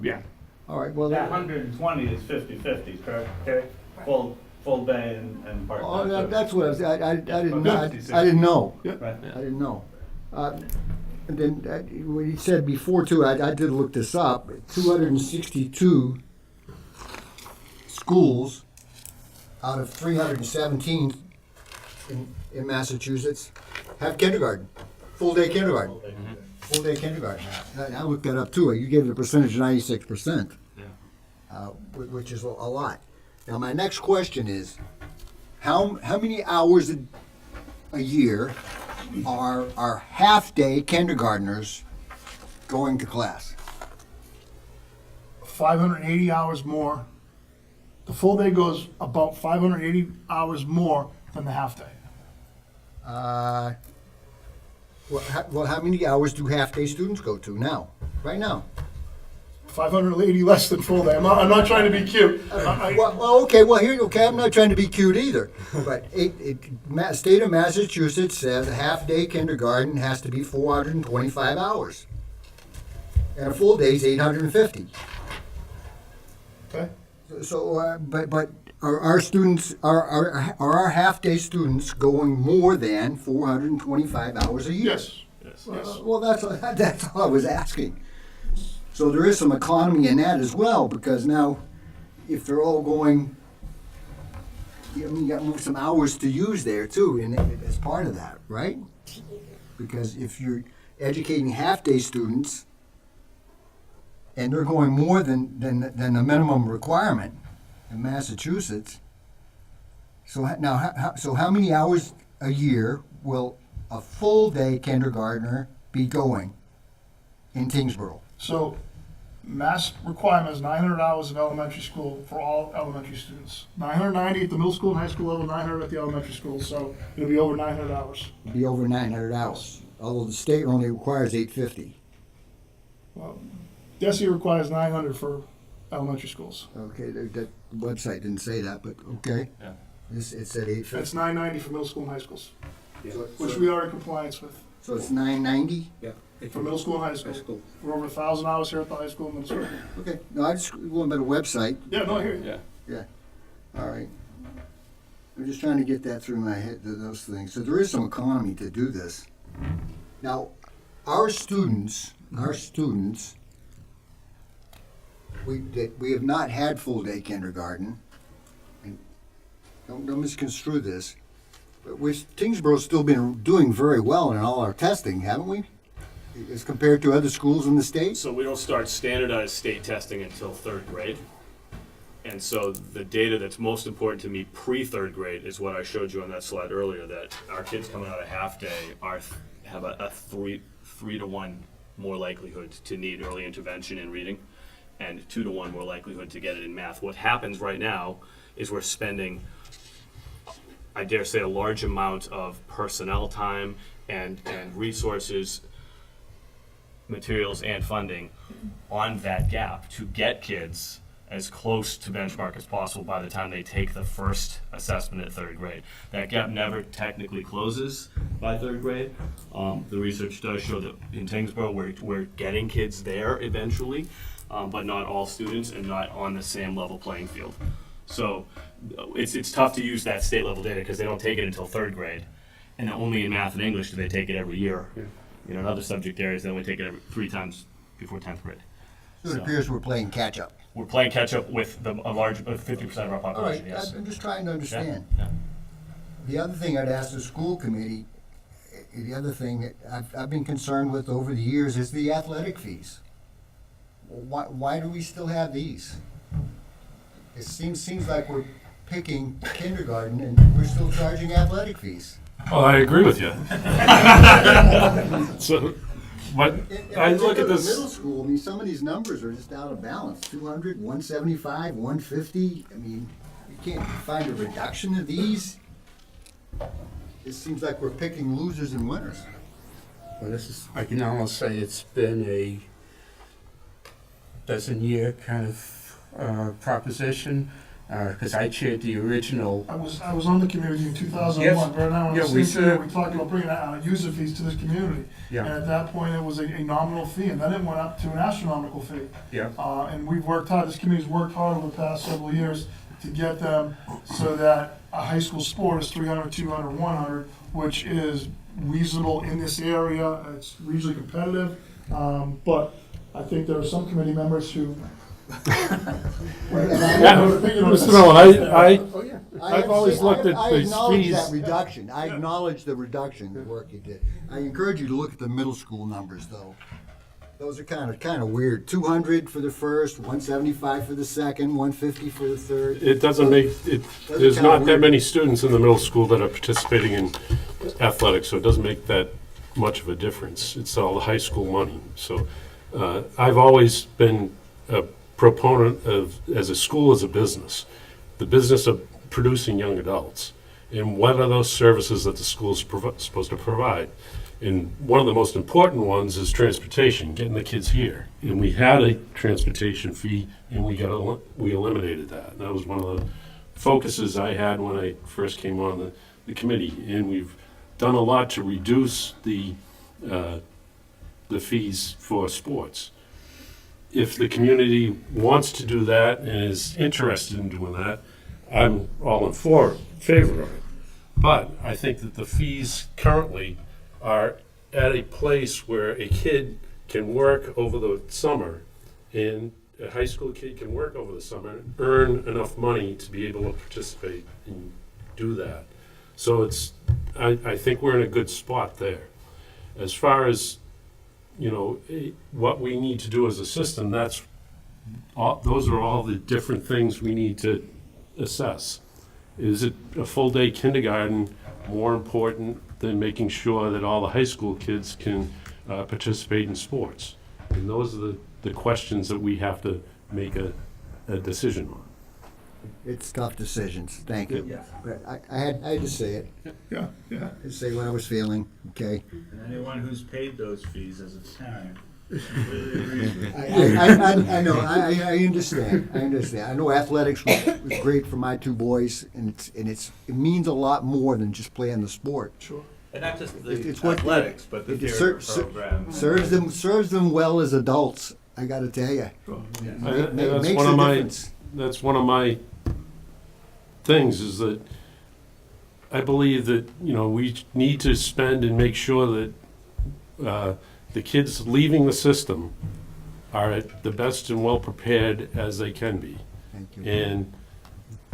Yeah.
All right, well,
That 120 is 50/50, correct? Okay. Full day and part
oh,
time.
that's what I didn't know.
56.
I didn't know.
Right.
I didn't know. And then what he said before too, I did look this up. 262 schools out of 317 in Massachusetts have kindergarten, full day kindergarten. Full day kindergarten. I looked that up too. You gave the percentage 96%, which is a lot. Now my next question is, how many hours a year are half-day kindergartners going to class?
580 hours more The full day goes about 580 hours more than the half day.
Well, how many hours do half-day students go to now, right now?
580 less than full day. I'm not trying to be cute.
Okay, I'm not trying to be cute either. But state of Massachusetts says a half-day kindergarten has to be 425 hours. And a full day is 850.
Okay.
So, but are our students, are our half-day students going more than 425 hours a year?
Yes.
Well, that's all I was asking. So there is some economy in that as well, because now, if they're all going, you got some hours to use there too, and as part of that, right? Because if you're educating half-day students, and they're going more than the minimum requirement in Massachusetts, so how many hours a year will a full-day kindergartner be going in Tyngsborough?
So, mass requirement is 900 hours in elementary school for all elementary students. 990 at the middle school and high school level, 900 at the elementary school, so it'll be over 900 hours.
It'll be over 900 hours, although the state only requires 850.
Well, DESE requires 900 for elementary schools.
Okay, that website didn't say that, but okay.
Yeah.
It said 850.
That's 990 for middle school and high schools,
Yeah.
which we are in compliance with.
So it's 990?
Yeah.
For middle school and high school. We're over 1,000 hours here at the high school and middle school.
Okay, no, I just went by the website.
Yeah, no, I hear you.
Yeah.
Yeah, all right. I'm just trying to get that through my head, those things. So there is some economy to do this. Now, our students, we have not had full-day kindergarten. And don't misconstrue this, but Tyngsborough's still been doing very well in all our testing, haven't we? As compared to other schools in the state?
So we don't start standardized state testing until third grade. And so the data that's most important to me pre-third grade is what I showed you on that slide earlier, that our kids coming out of half day have a 3 to 1 more likelihood to need early intervention in reading, and 2 to 1 more likelihood to get it in math. What happens right now is we're spending, I dare say, a large amount of personnel time and resources, materials and funding on that gap to get kids as close to benchmark as possible by the time they take the first assessment at third grade. That gap never technically closes by third grade. The research does show that in Tyngsborough we're getting kids there eventually, but not all students and not on the same level playing field. So it's tough to use that state level data because they don't take it until third grade, and only in math and English do they take it every year. In other subject areas, they only take it 3 times before 10th grade.
So it appears we're playing catch-up.
We're playing catch-up with a large 50% of our
All right,
population, yes.
I'm just trying to understand.
Yeah.
The other thing I'd ask the school committee, the other thing that I've been concerned with over the years is the athletic fees. Why do we still have these? It seems like we're picking kindergarten and we're still charging athletic fees.
Well, I agree with you. So, but I look at this.
Middle school, I mean, some of these numbers are just out of balance. 200, 175, 150. I mean, you can't find a reduction of these. It seems like we're picking losers and winners.
Well, I can almost say it's been a dozen-year kind of proposition, because I chaired the original.
I was on the community in 2001.
Yes.
Right now,
Yeah,
we talked about bringing user fees to this community.
Yeah.
And at that point, it was a nominal fee, and then it went up to an astronomical fee.
Yeah.
And we've worked hard. This community's worked hard over the past several years to get them so that a high school sport is 300, 200, 100, which is reasonable in this area. It's regionally competitive, but I think there are some committee members who.
Mr. Nolan, I've always looked at
I
these
acknowledge
fees.
that reduction. I acknowledge the reduction, the work you did. I encourage you to look at the middle school numbers, though. Those are kind of weird. 200 for the first, 175 for the second, 150 for the third.
It doesn't make it. There's not that many students in the middle school that are participating in athletics, so it doesn't make that much of a difference. It's all the high school money. So I've always been a proponent of, as a school as a business, the business of producing young adults. And what are those services that the school's supposed to provide? And one of the most important ones is transportation, getting the kids here. And we had a transportation fee, and we eliminated that. That was one of the focuses I had when I first came on the committee. And we've done a lot to reduce the fees for sports. If the community wants to do that and is interested in doing that, I'm all in favor of it. But I think that the fees currently are at a place where a kid can work over the summer, and a high school kid can work over the summer and earn enough money to be able to participate and do that. So I think we're in a good spot there. As far as, what we need to do as a system, those are all the different things we need to assess. Is it a full-day kindergarten more important than making sure that all the high school kids can participate in sports? And those are the questions that we have to make a decision on.
It's tough decisions, thank you.
Yeah.
But I had to say it,
Yeah, yeah.
I had to say what I was feeling, okay?
And anyone who's paid those fees as a parent completely agrees with
I know, I understand, I know athletics was great for my two boys, and it means a lot more than just playing the sport.
Sure.
And not just
It's
the
what-
athletics, but the
it
theater
ser-
program.
Serves them well as adults, I gotta tell you.
And
Makes
that's
a
one of my
difference.
that's one of my things, is that I believe that we need to spend and make sure that the kids leaving the system are at the best and well prepared as they can be,
Thank you.
and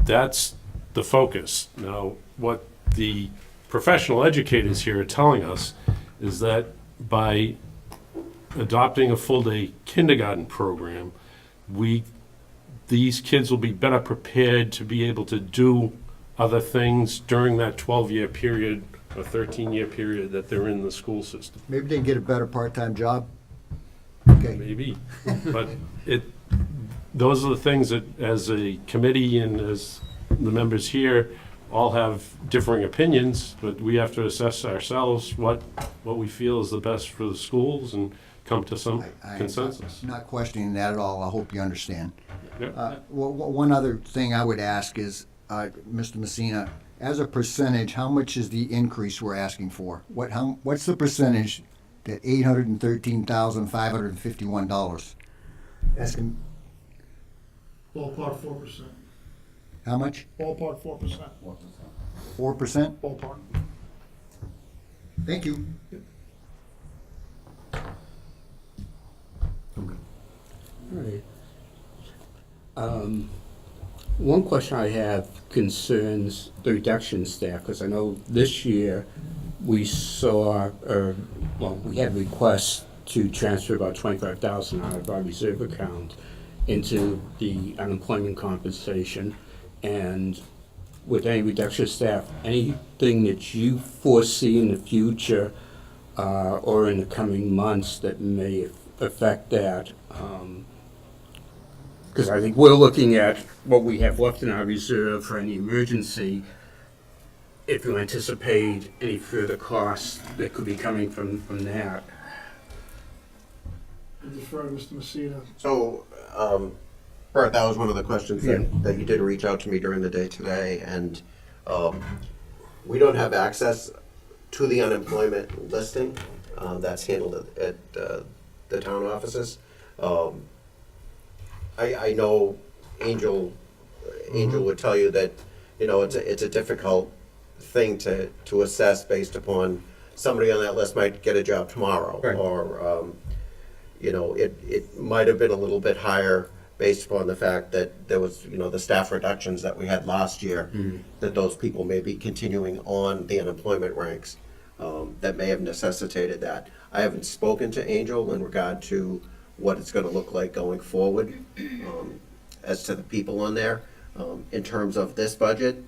that's the focus. Now, what the professional educators here are telling us is that by adopting a full-day kindergarten program, these kids will be better prepared to be able to do other things during that 12-year period or 13-year period that they're in the school system.
Maybe they can get a better part-time job. Okay.
Maybe. But those are the things that, as a committee and as the members here, all have differing opinions, but we have to assess ourselves what we feel is the best for the schools and come to some consensus.
I'm not questioning that at all, I hope you understand.
Yeah.
One other thing I would ask is, Mr. Messina, as a percentage, how much is the increase we're asking for? What's the percentage that $813,551? Asking,
Ballpark 4%.
how much?
Ballpark 4%.
4%?
Ballpark.
Thank you.
Right. One question I have concerns the reduction in staff, because I know this year we saw, we had requests to transfer about $25,000 out of our reserve account into the unemployment compensation. And with any reduction of staff, anything that you foresee in the future or in the coming months that may affect that? Because I think we're looking at what we have left in our reserve for any emergency. If you anticipate any further costs that could be coming from that.
I defer to Mr. Messina.
So, Bert, that was one of the questions that you did reach out to me during the day today, and we don't have access to the unemployment listing. That's handled at the town offices. I know Angel would tell you that it's a difficult thing to assess based upon somebody on that list might get a job tomorrow,
Right.
or it might have been a little bit higher based upon the fact that there was the staff reductions that we had last year, that those people may be continuing on the unemployment ranks, that may have necessitated that. I haven't spoken to Angel in regard to what it's going to look like going forward as to the people on there. In terms of this budget,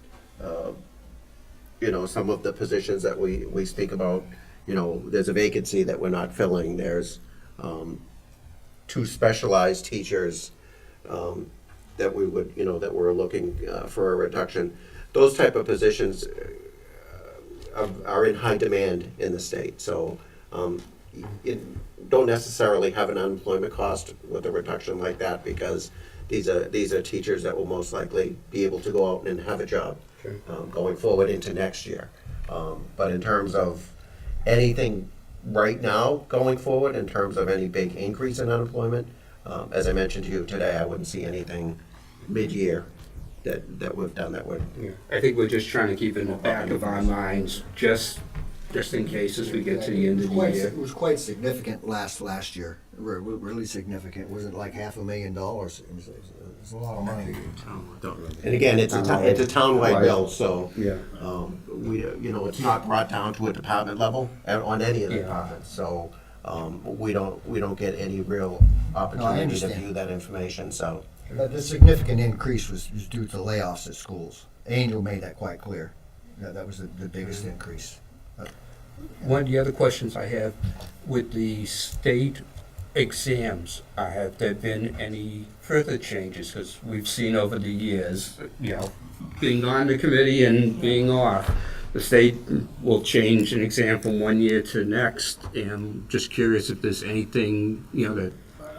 some of the positions that we speak about, there's a vacancy that we're not filling. There's 2 specialized teachers that we would, that we're looking for a reduction. Those type of positions are in high demand in the state. So you don't necessarily have an unemployment cost with a reduction like that, because these are teachers that will most likely be able to go out and have a job going forward into next year. But in terms of anything right now going forward, in terms of any big increase in unemployment, as I mentioned to you today, I wouldn't see anything mid-year that we've done that would.
Yeah, I think we're just trying to keep it in the back of our minds, just in case as we get to the end of the year.
It was quite significant last year, really significant. It wasn't like $500,000. It was a lot of money.
And again, it's a townwide bill, so
Yeah.
it's not brought down to a department level on any of the departments. So we don't get any real opportunity to
understand.
view that information. So
The significant increase was due to layoffs at schools. Angel made that quite clear. That was the biggest increase.
One of the other questions I have, with the state exams, have there been any further changes? Because we've seen over the years, being on the committee and being off, the state will change an exam from one year to next. And I'm just curious if there's anything, that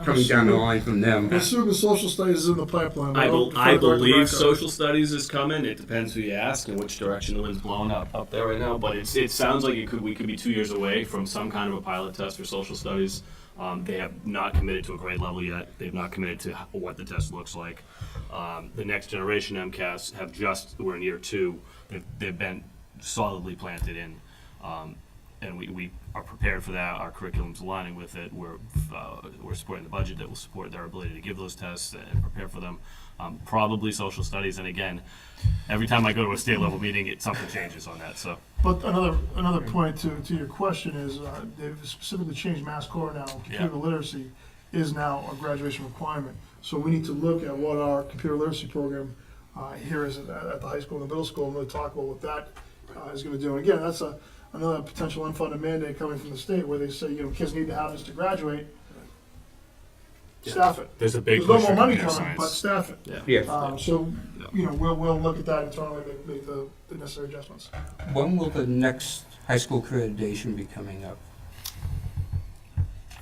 coming down the line from them.
I'm assuming social studies is in the pipeline.
I believe social studies is coming. It depends who you ask and which direction the wind's blowing up there right now. But it sounds like we could be 2 years away from some kind of a pilot test for social studies. They have not committed to a grade level yet. They've not committed to what the test looks like. The next generation MCAS we're in year 2. They've been solidly planted in. And we are prepared for that. Our curriculum's aligning with it. We're supporting the budget that will support their ability to give those tests and prepare for them. Probably social studies, and again, every time I go to a state level meeting, something changes on that. So,
But another point to your question is they've specifically changed Mass Core now. Computer literacy is now a graduation requirement. So we need to look at what our computer literacy program here is at the high school and the middle school, and really talk about what that is going to do. And again, that's another potential unfunded mandate coming from the state, where they say, kids need to have this to graduate. Staff it.
there's a big
There's no
push
more
for
money
computer
coming, but
science.
staff it.
Yeah.
So, we'll look at that internally and make the necessary adjustments.
When will the next high school accreditation be coming up?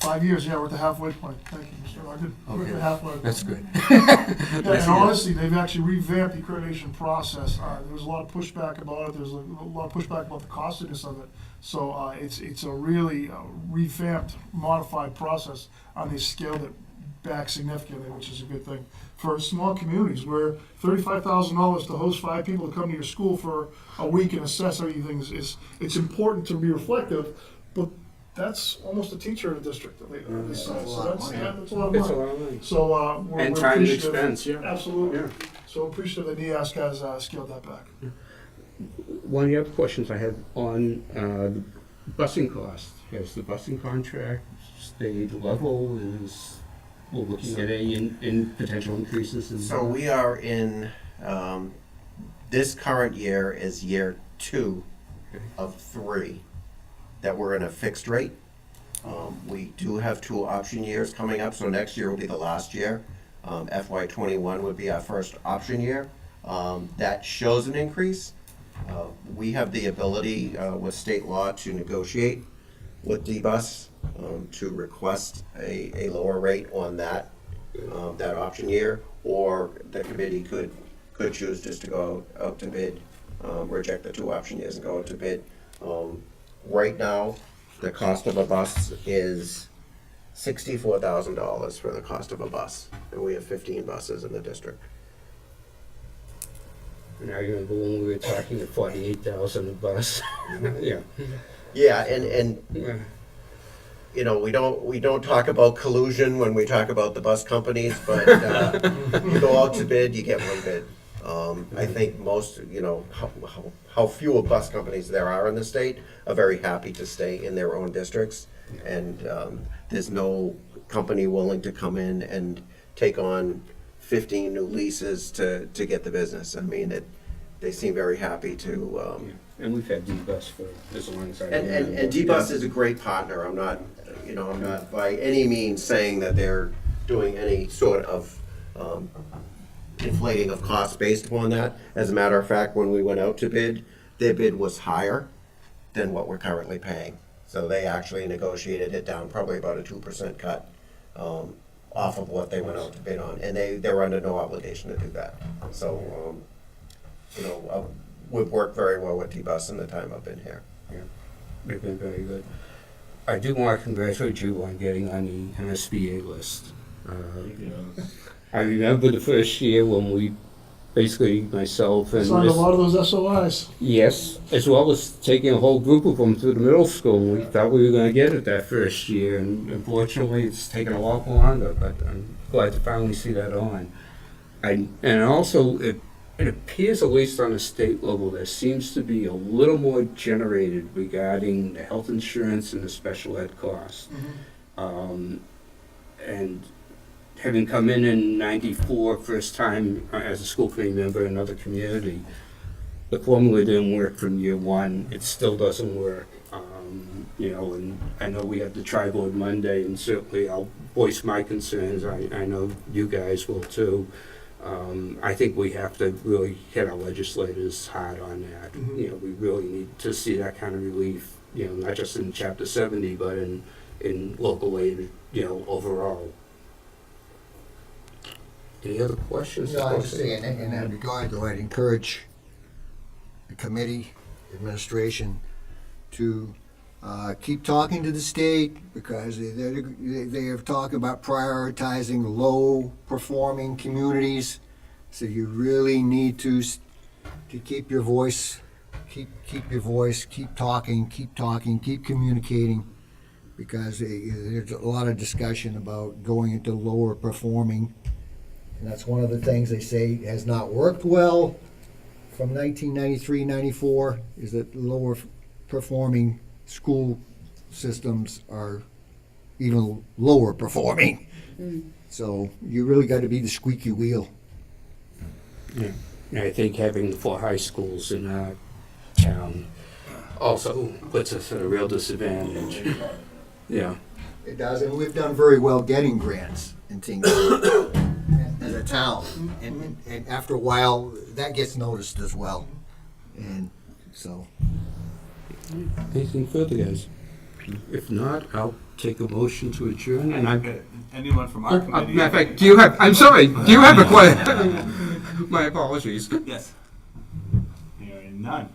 5 years, we're at the halfway point. Thank you, Mr. Logan. We're at the halfway point.
That's good.
And honestly, they've actually revamped the accreditation process. There was a lot of pushback about it. There's a lot of pushback about the costliness of it. So it's a really revamped, modified process. They scaled it back significantly, which is a good thing. For small communities where $35,000 to host 5 people to come to your school for a week and assess everything it's important to be reflective, but that's almost a teacher in a district. That's a lot of money.
It's a lot of money.
So we're
And time and
appreciative.
expense,
Absolutely.
Yeah.
So appreciative that NEASC has scaled that back.
One of the other questions I had on the busing cost. Has the busing contract stayed level? We're looking at in potential increases?
So we are in, this current year is year 2 of 3 that we're in a fixed rate. We do have 2 option years coming up, so next year will be the last year. FY21 would be our first option year. That shows an increase. We have the ability with state law to negotiate with D-Bus to request a lower rate on that option year, or the committee could choose just to go out to bid, reject the 2 option years and go out to bid. Right now, the cost of a bus is $64,000 for the cost of a bus, and we have 15 buses in the district.
And I remember when we were talking at $48,000 a bus. Yeah.
Yeah, and we don't talk about collusion when we talk about the bus companies, but you go out to bid, you get one bid. I think most, how few bus companies there are in the state are very happy to stay in their own districts, and there's no company willing to come in and take on 15 new leases to get the business. I mean, they seem very happy to.
And we've had D-Bus for as long as I
And D-Bus is a great partner. I'm not by any means saying that they're doing any sort of inflating of costs based upon that. As a matter of fact, when we went out to bid, their bid was higher than what we're currently paying. So they actually negotiated it down probably about a 2% cut off of what they went out to bid on. And they're under no obligation to do that. So, we've worked very well with T-Bus in the time I've been here.
Yeah, they've been very good. I do want to congratulate you on getting on the MSBA list. I remember the first year when we, basically myself and
Signed a lot of those SOIs.
yes, as well as taking a whole group of them through the middle school. We thought we were going to get it that first year, and unfortunately, it's taken a lot longer. But I'm glad to finally see that on. And also, it appears, at least on a state level, there seems to be a little more generated regarding the health insurance and the special ed costs. And having come in '94, first time as a school committee member in another community, the formula didn't work from year one. It still doesn't work. And I know we had the tri-board Monday, and certainly I'll voice my concerns. I know you guys will too. I think we have to really hit our legislators hard on that. We really need to see that kind of relief, not just in Chapter 70, but in local aid, overall. Any other questions?
No, I was saying, in that regard, though, I'd encourage the committee, administration, to keep talking to the state, because they have talked about prioritizing low-performing communities. So you really need to keep your voice, keep your voice, keep talking, keep communicating, because there's a lot of discussion about going into lower performing. And that's one of the things they say has not worked well from 1993-94, is that lower performing school systems are even lower performing. So you really got to be the squeaky wheel.
Yeah. I think having the 4 high schools in our town also puts us at a real disadvantage. Yeah.
It does, and we've done very well getting grants in Tyngsborough as a town. And after a while, that gets noticed as well. And so.
Anything further, guys? If not, I'll take a motion to adjourn. And
Anyone from our committee?
matter of fact, do you have a question? My apologies.
Yes. Hearing none.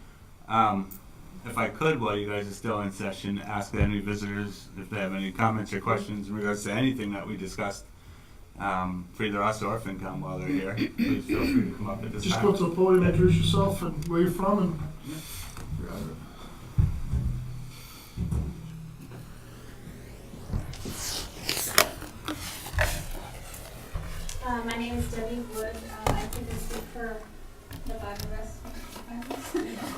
If I could, while you guys are still in session, ask any visitors if they have any comments or questions in regards to anything that we discussed, for either us or FinCom while they're here. Please feel free to come up at this
Just
time.
go to the podium, introduce yourself and where you're from, and
My name is Debbie Wood. I think I speak for the 5 of us.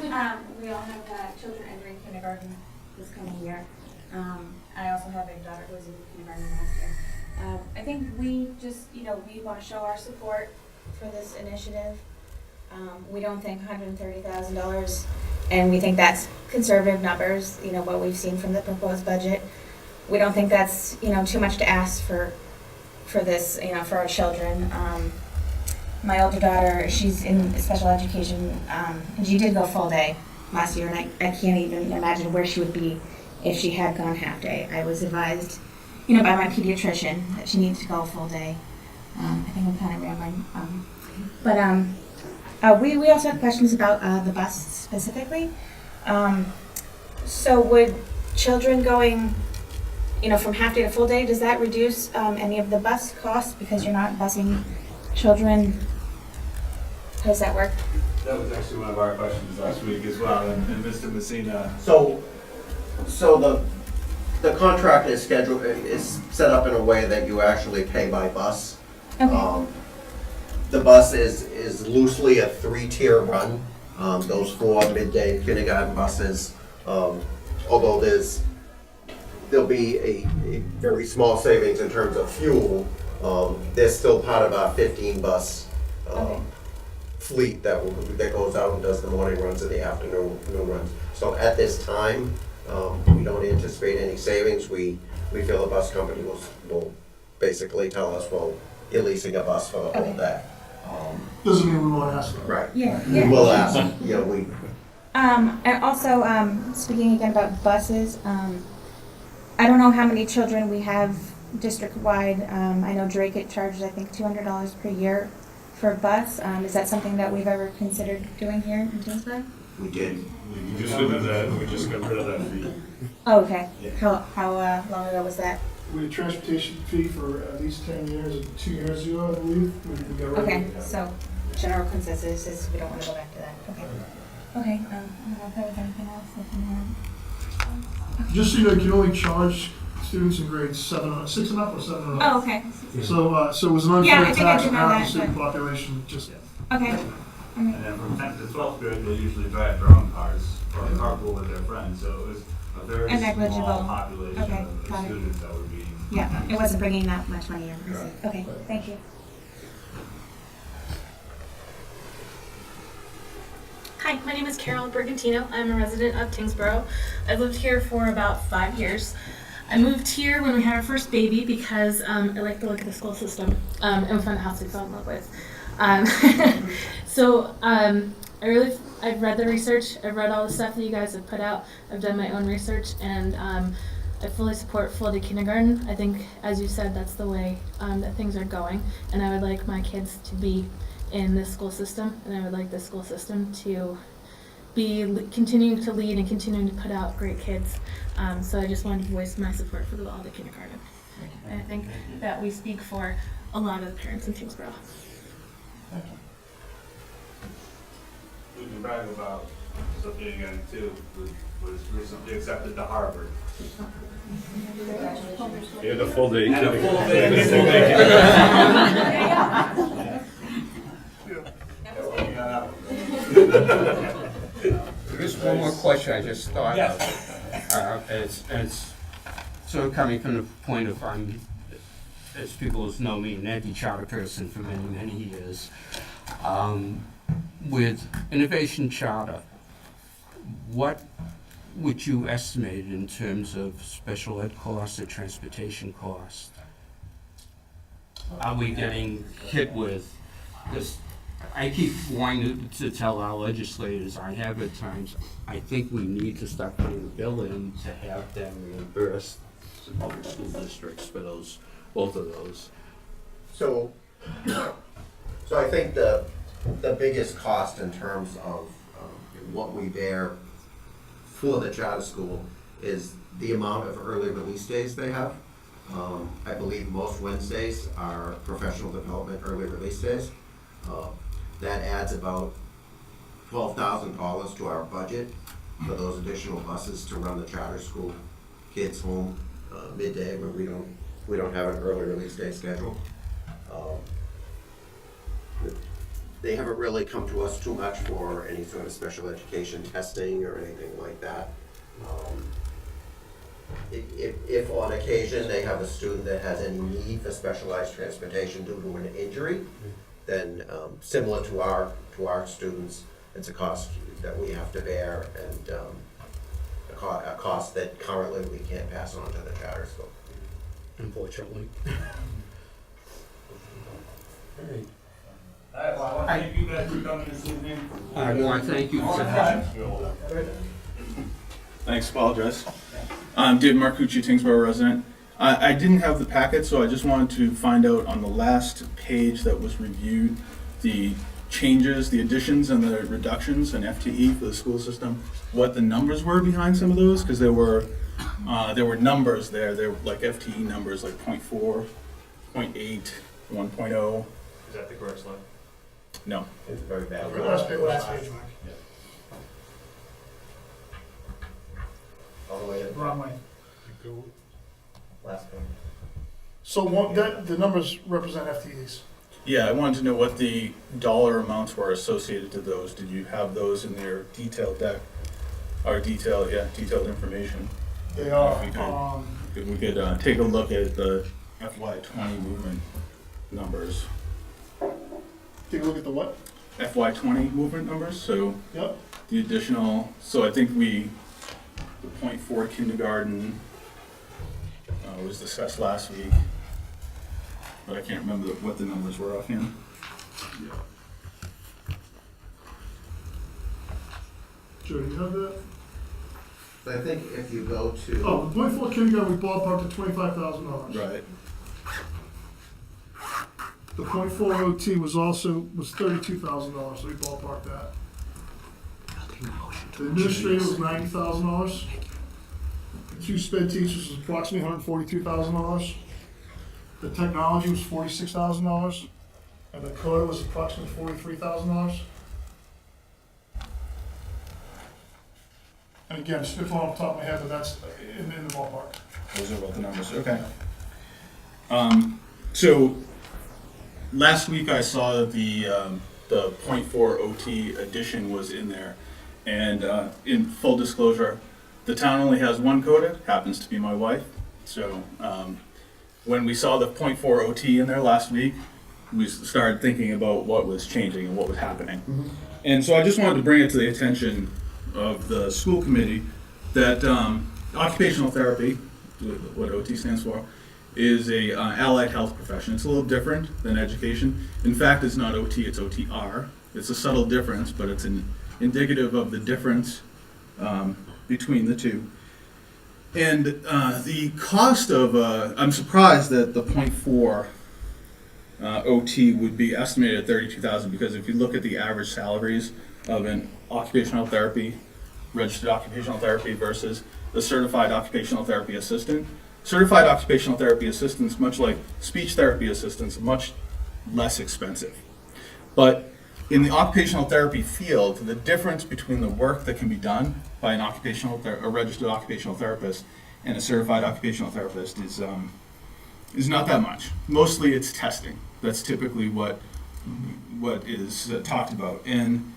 We all have children entering kindergarten this coming year. I also have a daughter who was in kindergarten last year. I think we just, we want to show our support for this initiative. We don't think $130,000, and we think that's conservative numbers, what we've seen from the proposed budget. We don't think that's, too much to ask for this, for our children. My older daughter, she's in special education, and she did go full day last year, and I can't even imagine where she would be if she had gone half day. I was advised, by my pediatrician that she needs to go full day. I think I'm kind of rambling. We also had questions about the bus specifically. So would children going from half day to full day, does that reduce any of the bus costs because you're not busing children? How does that work?
That was actually one of our questions last week as well, and Mr. Messina.
So the contract is set up in a way that you actually pay by bus.
Okay.
The bus is loosely a 3-tier run. Those 4 midday kindergarten buses, although there'll be a very small savings in terms of fuel, they're still part of our 15 bus fleet that goes out and does the morning runs and the afternoon runs. So at this time, we don't anticipate any savings. We feel the bus company will basically tell us, well, you're leasing a bus for the whole day.
Doesn't mean we won't ask them.
Right.
Yeah,
We
yeah.
will ask, you know, we,
And also, speaking again about buses, I don't know how many children we have district-wide. I know Drake charges, I think, $200 per year for a bus. Is that something that we've ever considered doing here in Tyngsborough?
we did.
We just did that, we just got rid of that fee.
Oh, okay. How long ago was that?
We had a transportation fee for at least 10 years, 2 years ago, I believe. We got rid of
Okay,
it.
so general consensus is we don't want to go back to that. Okay. Okay, I don't know if there was anything else that you had.
Just so you know, you can only charge students in grades 6 and up or 7 and
Oh,
up.
okay.
So it was an
Yeah, I
unfair
think I
tax
did
on
know
half the
that,
student
but-
population, just,
Okay.
And then from 10th to 12th grade, they usually drive their own cars or carpool with their friends, so it was a very
A negligible-
small population
okay,
of
got it.
students that would be.
Yeah, it wasn't bringing that much money in. Okay, thank you.
Hi, my name is Carol Bergantino. I'm a resident of Tyngsborough. I've lived here for about 5 years. I moved here when we had our first baby because I like the look of the school system and we found a house we fell in love with. I've read the research. I've read all the stuff that you guys have put out. I've done my own research, and I fully support full-day kindergarten. I think, as you said, that's the way that things are going, and I would like my kids to be in this school system, and I would like this school system to be continuing to lead and continuing to put out great kids. So I just wanted to voice my support for the all-day kindergarten. And I think that we speak for a lot of the parents in Tyngsborough.
We can brag about something again too, was recently accepted to Harvard.
And a full day.
And a full day.
Just one more question I just thought of. It's sort of coming from the point of as people know me, an anti-charter person for many, many years. With Innovation Charter, what would you estimate in terms of special ed costs or transportation costs? Are we getting hit with this? I keep wanting to tell our legislators, I have at times, I think we need to start putting a bill in to have them reimburse the public school districts for those, both of those.
So I think the biggest cost in terms of what we bear for the charter school is the amount of early release days they have. I believe most Wednesdays are professional development early release days. That adds about $12,000 to our budget for those additional buses to run the charter school kids home midday when we don't have an early release day schedule. They haven't really come to us too much for any sort of special education testing or anything like that. If on occasion they have a student that has any need for specialized transportation due to an injury, then similar to our students, it's a cost that we have to bear and a cost that currently we can't pass on to the charter school.
Unfortunately. All right.
I want to thank you guys for coming this evening.
I want to thank you for that.
Thanks, apologize. I'm David Marcucci, Tyngsborough resident. I didn't have the packet, so I just wanted to find out on the last page that was reviewed, the changes, the additions and the reductions in FTE for the school system, what the numbers were behind some of those, because there were numbers there. There were like FTE numbers like 0.4, 0.8, 1.0.
Is that the correct slide?
No.
It's very bad.
Last page, Mike.
All the way to
Wrong way.
last page.
So the numbers represent FTEs.
Yeah, I wanted to know what the dollar amounts were associated to those. Did you have those in their detailed deck? Or detailed information?
They are.
If we could take a look at the FY20 movement numbers.
Take a look at the what?
FY20 movement numbers, so
Yep.
the additional, so I think the 0.4 kindergarten was discussed last week, but I can't remember what the numbers were offhand.
Joe, do you have that?
I think if you go to.
Oh, the .4 kindergarten, we ballparked at $25,000.
Right.
The .4 OT was $32,000, so we ballparked that. The administrator was $90,000. The 2 sped teachers was approximately $142,000. The technology was $46,000, and the coder was approximately $43,000. And again, spitballing off the top of my head, but that's in the ballpark.
Those are about the numbers, okay. So, last week I saw that the .4 OT addition was in there. And in full disclosure, the town only has one coder, happens to be my wife. So, when we saw the .4 OT in there last week, we started thinking about what was changing and what was happening.
Mm-hmm.
And so I just wanted to bring it to the attention of the school committee that occupational therapy, what OT stands for, is a allied health profession. It's a little different than education. In fact, it's not OT, it's OTR. It's a subtle difference, but it's indicative of the difference between the two. And the cost of, I'm surprised that the .4 OT would be estimated at $32,000, because if you look at the average salaries of an occupational therapy, registered occupational therapy versus the certified occupational therapy assistant. Certified occupational therapy assistants, much like speech therapy assistants, much less expensive. But in the occupational therapy field, the difference between the work that can be done by a registered occupational therapist and a certified occupational therapist is not that much. Mostly it's testing. That's typically what is talked about. And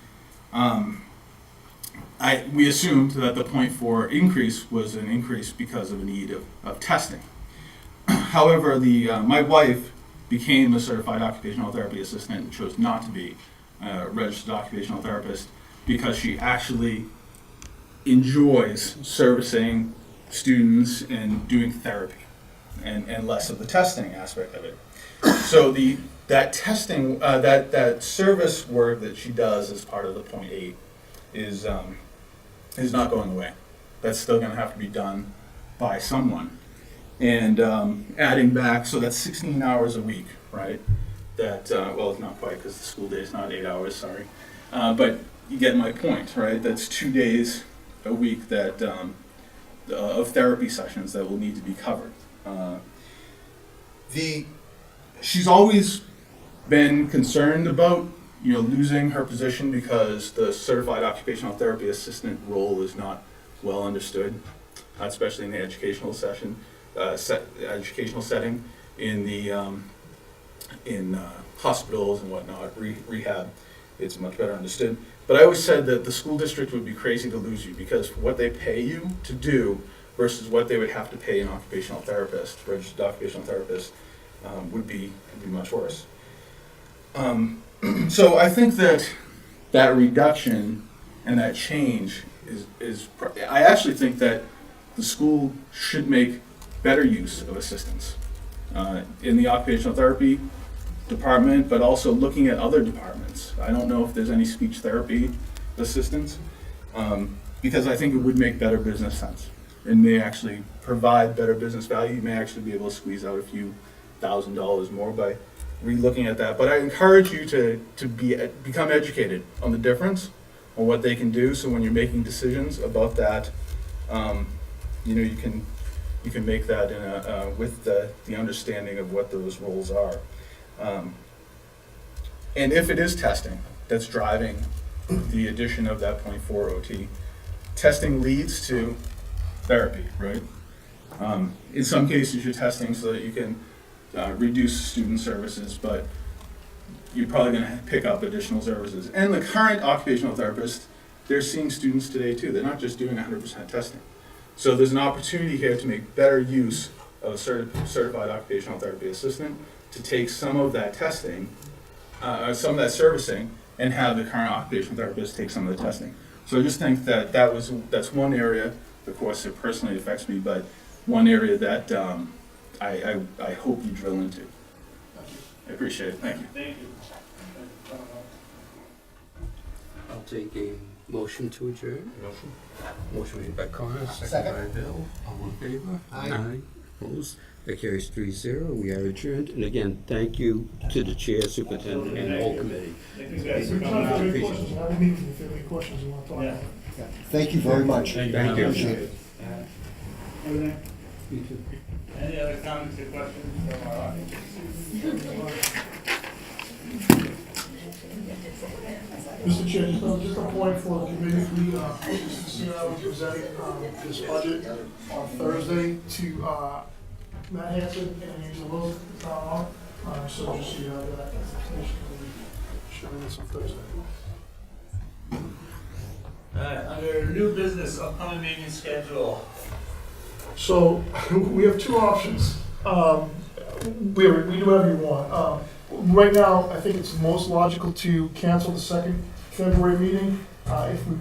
we assumed that the .4 increase was an increase because of a need of testing. However, my wife became a certified occupational therapy assistant and chose not to be a registered occupational therapist because she actually enjoys servicing students and doing therapy and less of the testing aspect of it. So that testing, that service work that she does as part of the .8 is not going away. That's still going to have to be done by someone. And adding back, so that's 16 hours a week, right? That, well, it's not quite because the school day is not 8 hours, sorry. But you get my point, right? That's 2 days a week that of therapy sessions that will need to be covered. She's always been concerned about losing her position because the certified occupational therapy assistant role is not well understood, especially in the educational setting. In hospitals and whatnot, rehab, it's much better understood. But I always said that the school district would be crazy to lose you because what they pay you to do versus what they would have to pay an occupational therapist, registered occupational therapist, would be much worse. So I think that reduction and that change is I actually think that the school should make better use of assistance in the occupational therapy department, but also looking at other departments. I don't know if there's any speech therapy assistants, because I think it would make better business sense. It may actually provide better business value. You may actually be able to squeeze out a few $1,000s more by re-looking at that. But I encourage you to become educated on the difference, on what they can do, so when you're making decisions about that, you can make that in with the understanding of what those roles are. And if it is testing that's driving the addition of that .4 OT, testing leads to therapy, right? In some cases, you're testing so that you can reduce student services, but you're probably going to pick up additional services. And the current occupational therapists, they're seeing students today too. They're not just doing 100% testing. So there's an opportunity here to make better use of a certified occupational therapy assistant to take some of that testing, some of that servicing, and have the current occupational therapist take some of the testing. So I just think that that's one area. Of course, it personally affects me, but one area that I hope you drill into. I appreciate it. Thank you.
Thank you.
take a motion to adjourn.
Motion.
Motion made by Connor, second
Second.
by Bill. All in favor?
Aye.
Opposed? That carries 3-0. We are adjourned. And again, thank you to the chair, superintendent, and the whole committee.
Thank you guys for
We've
coming
got
out.
any questions, I have a meeting if you have any questions you want to talk
Yeah.
about.
Thank you very much.
Thank you.
Appreciate it.
Everything?
You too.
Any other comments or questions from our audience?
Mr. Chair, just a point for the committee, we, CRO was presenting, this budget on Thursday to, Matt Hanson and Angela Wilson, the town hall. So just so you have that information, we'll be sharing this on Thursday.
Under new business, upcoming meeting schedule.
So, we have two options. We do whatever you want. Right now, I think it's most logical to cancel the second February meeting. If we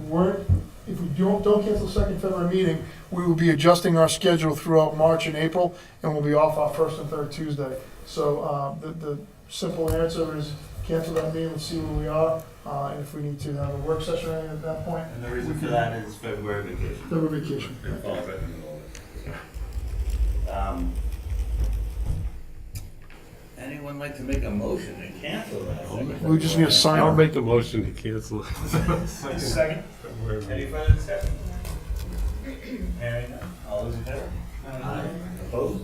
don't cancel the second February meeting, we will be adjusting our schedule throughout March and April, and we'll be off our first and third Tuesday. So, the simple answer is cancel that meeting and see where we are, and if we need to have a work session or anything at that point.
And the reason for that is February vacation.
February vacation.
It falls right in the middle of it. Anyone like to make a motion to cancel that?
We just need a sign
I'll
on.
make the motion to cancel.
Second. Any further discussion? Hearing none. All those in favor? Aye. Opposed?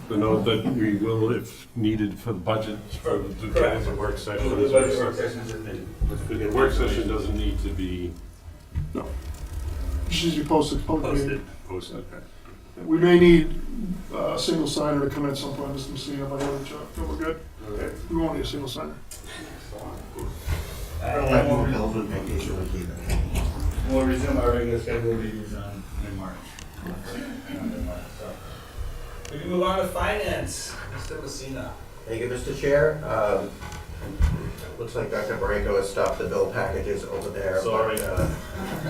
But note that we will, if needed for the budget, for the
Correct.
the work session.
The budget work sessions if needed.
The work session doesn't need to be
Should be posted publicly.
Posted.
posted.
We may need a single signer to come in at some point, Mr. Messina, but we're good.
Okay.
We won't need a single signer.
Let more bills and vacation with you.
We'll resume our regular scheduled meetings in March. So, we can move on to finance. Mr. Messina.
Thank you, Mr. Chair. Looks like Dr. Branco has stopped the bill packages over there.
Sorry.
But,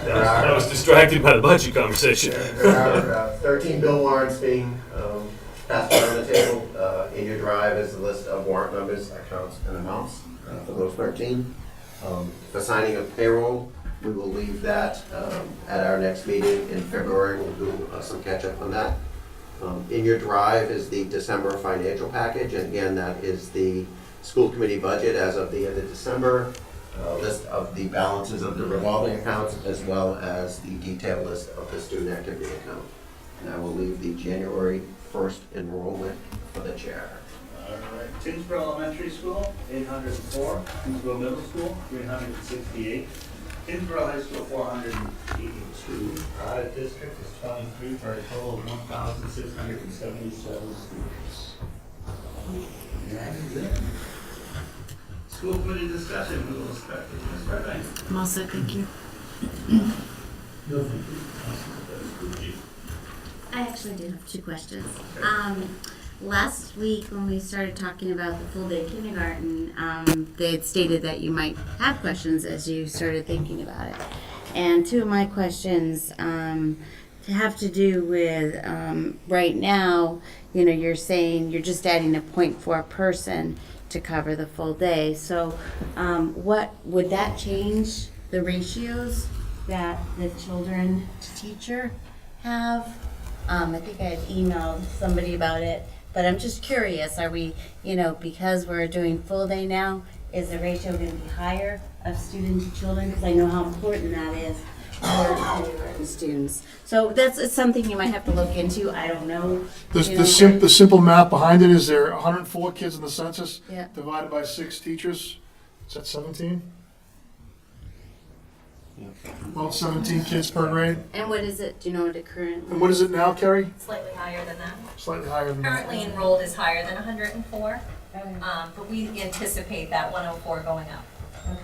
I was distracted by the budget conversation.
there are 13 bill warrants being passed around the table. In your drive is the list of warrant numbers, accounts, and amounts for those 13. For signing of payroll, we will leave that at our next meeting in February. We'll do some catch up on that. In your drive is the December financial package, and again, that is the school committee budget as of the end of December, list of the balances of the revolving accounts, as well as the detailed list of the student activity account. And I will leave the January 1st enrollment for the chair.
All right. Tyngsborough Elementary School, 804. Tyngsborough Middle School, 368. Tyngsborough High School, 482. Our audit district is 23 for a total of 1,677 students. That is it. School committee discussion, we will start with Ms. Reddick.
I'm all set, thank you.
I actually do have two questions. Last week when we started talking about the full day kindergarten, they had stated that you might have questions as you started thinking about it. And two of my questions have to do with right now, you know, you're saying you're just adding a point for a person to cover the full day. So what would that change the ratios that the children to teacher have? I think I had emailed somebody about it, but I'm just curious, are we, you know, because we're doing full day now, is the ratio going to be higher of student to children? Because I know how important that is for kindergarten students. So it's something you might have to look into, I don't know.
The simple math behind it is there are 104 kids in the census,
Yeah.
divided by 6 teachers. Is that 17? About 17 kids per grade.
And what is it, do you know what it currently?
And what is it now, Kerry?
Slightly higher than that.
Slightly higher than that.
Currently enrolled is higher than 104,
Okay.
but we anticipate that 104 going up.
Okay.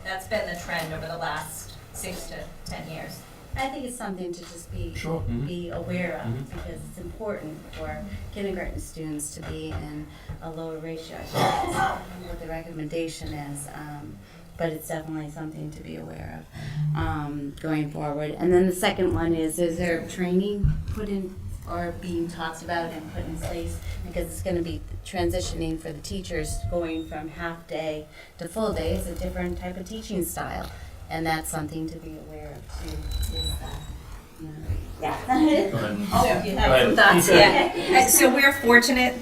That's been the trend over the last 6 to 10 years.
I think it's something to just be
Sure.
be aware of because it's important for kindergarten students to be in a lower ratio. I think that's what the recommendation is, but it's definitely something to be aware of going forward. And then the second one is there training put in or being talked about and put in place, because it's going to be transitioning for the teachers going from half day to full day. It's a different type of teaching style. And that's something to be aware of too, is that, you know. Yeah.
Oh, you have some thoughts? Yeah. So we're fortunate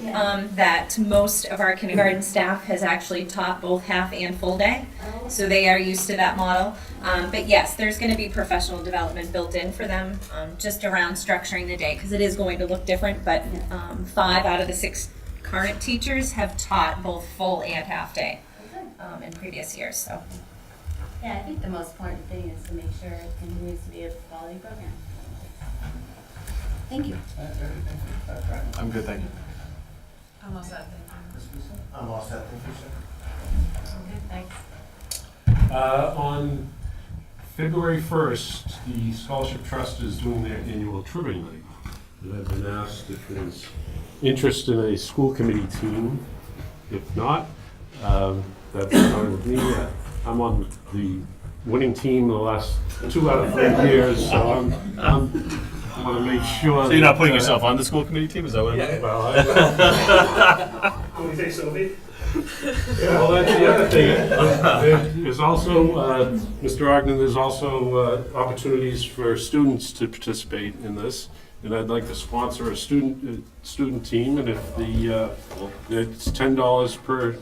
that most of our kindergarten staff has actually taught both half and full day. So they are used to that model. But yes, there's going to be professional development built in for them just around structuring the day because it is going to look different. But 5 out of the 6 current teachers have taught both full and half day in previous years. So.
Yeah, I think the most important thing is to make sure it continues to be a quality program. Thank you.
I'm good, thank you.
I'm all set.
I'm all set, thank you, sir.
Okay, thanks.
On February 1st, the Scholarship Trust is doing their annual trivia night. And I've been asked if there's interest in a school committee team. If not, that's fine with me. I'm on the winning team the last 2 out of 3 years, so I want to make sure.
So you're not putting yourself on the school committee team, is that what?
Yeah. Well,
Can we take Sylvie?
well, that's the other thing. There's also, Mr. Ogden, there's also opportunities for students to participate in this. And I'd like to sponsor a student team, and if it's $10 per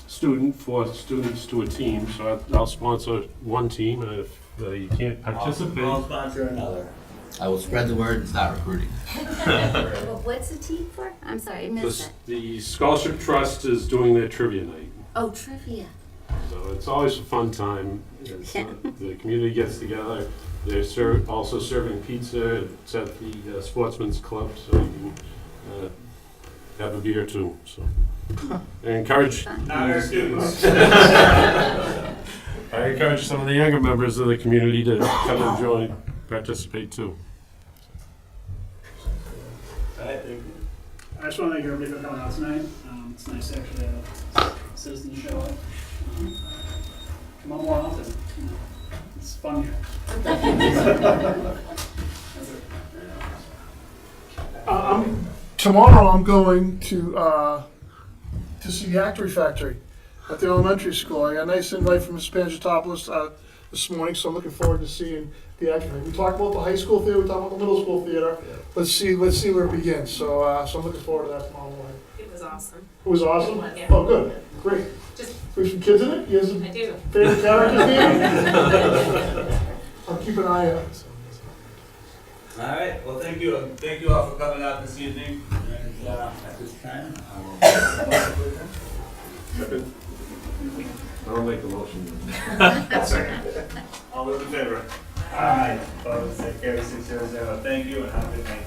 student for students to a team, so I'll sponsor one team, and if you can't participate.
I'll sponsor another.
I will spread the word and start recruiting.
Well, what's the team for? I'm sorry, I missed it.
The Scholarship Trust is doing their trivia night.
Oh, trivia.
So it's always a fun time. The community gets together. They're also serving pizza. It's at the Sportsman's Club, so you can have a beer too. So I encourage
Our students.
I encourage some of the younger members of the community to come and join, participate too.
All right, thank you.
I just want to thank everybody for coming out tonight. It's nice to actually have citizens show up. Come on more often. You know, it's fun here. Tomorrow I'm going to see the Actory Factory at the elementary school. I got a nice invite from Ms. Pangitopoulos this morning, so I'm looking forward to seeing the Actory. We talked about the high school theater, we talked about the middle school theater. Let's see where it begins. So I'm looking forward to that tomorrow morning.
It was awesome.
It was awesome?
Yeah.
Oh, good. Great.
Just
There's some kids in it? You have some
I do.
favorite characters here? I'll keep an eye out.
All right, well, thank you. Thank you all for coming out this evening. And at this time, I will...
I'll make a motion.
All those in favor? Aye. Opposed, take care, 600. Thank you and have a good night.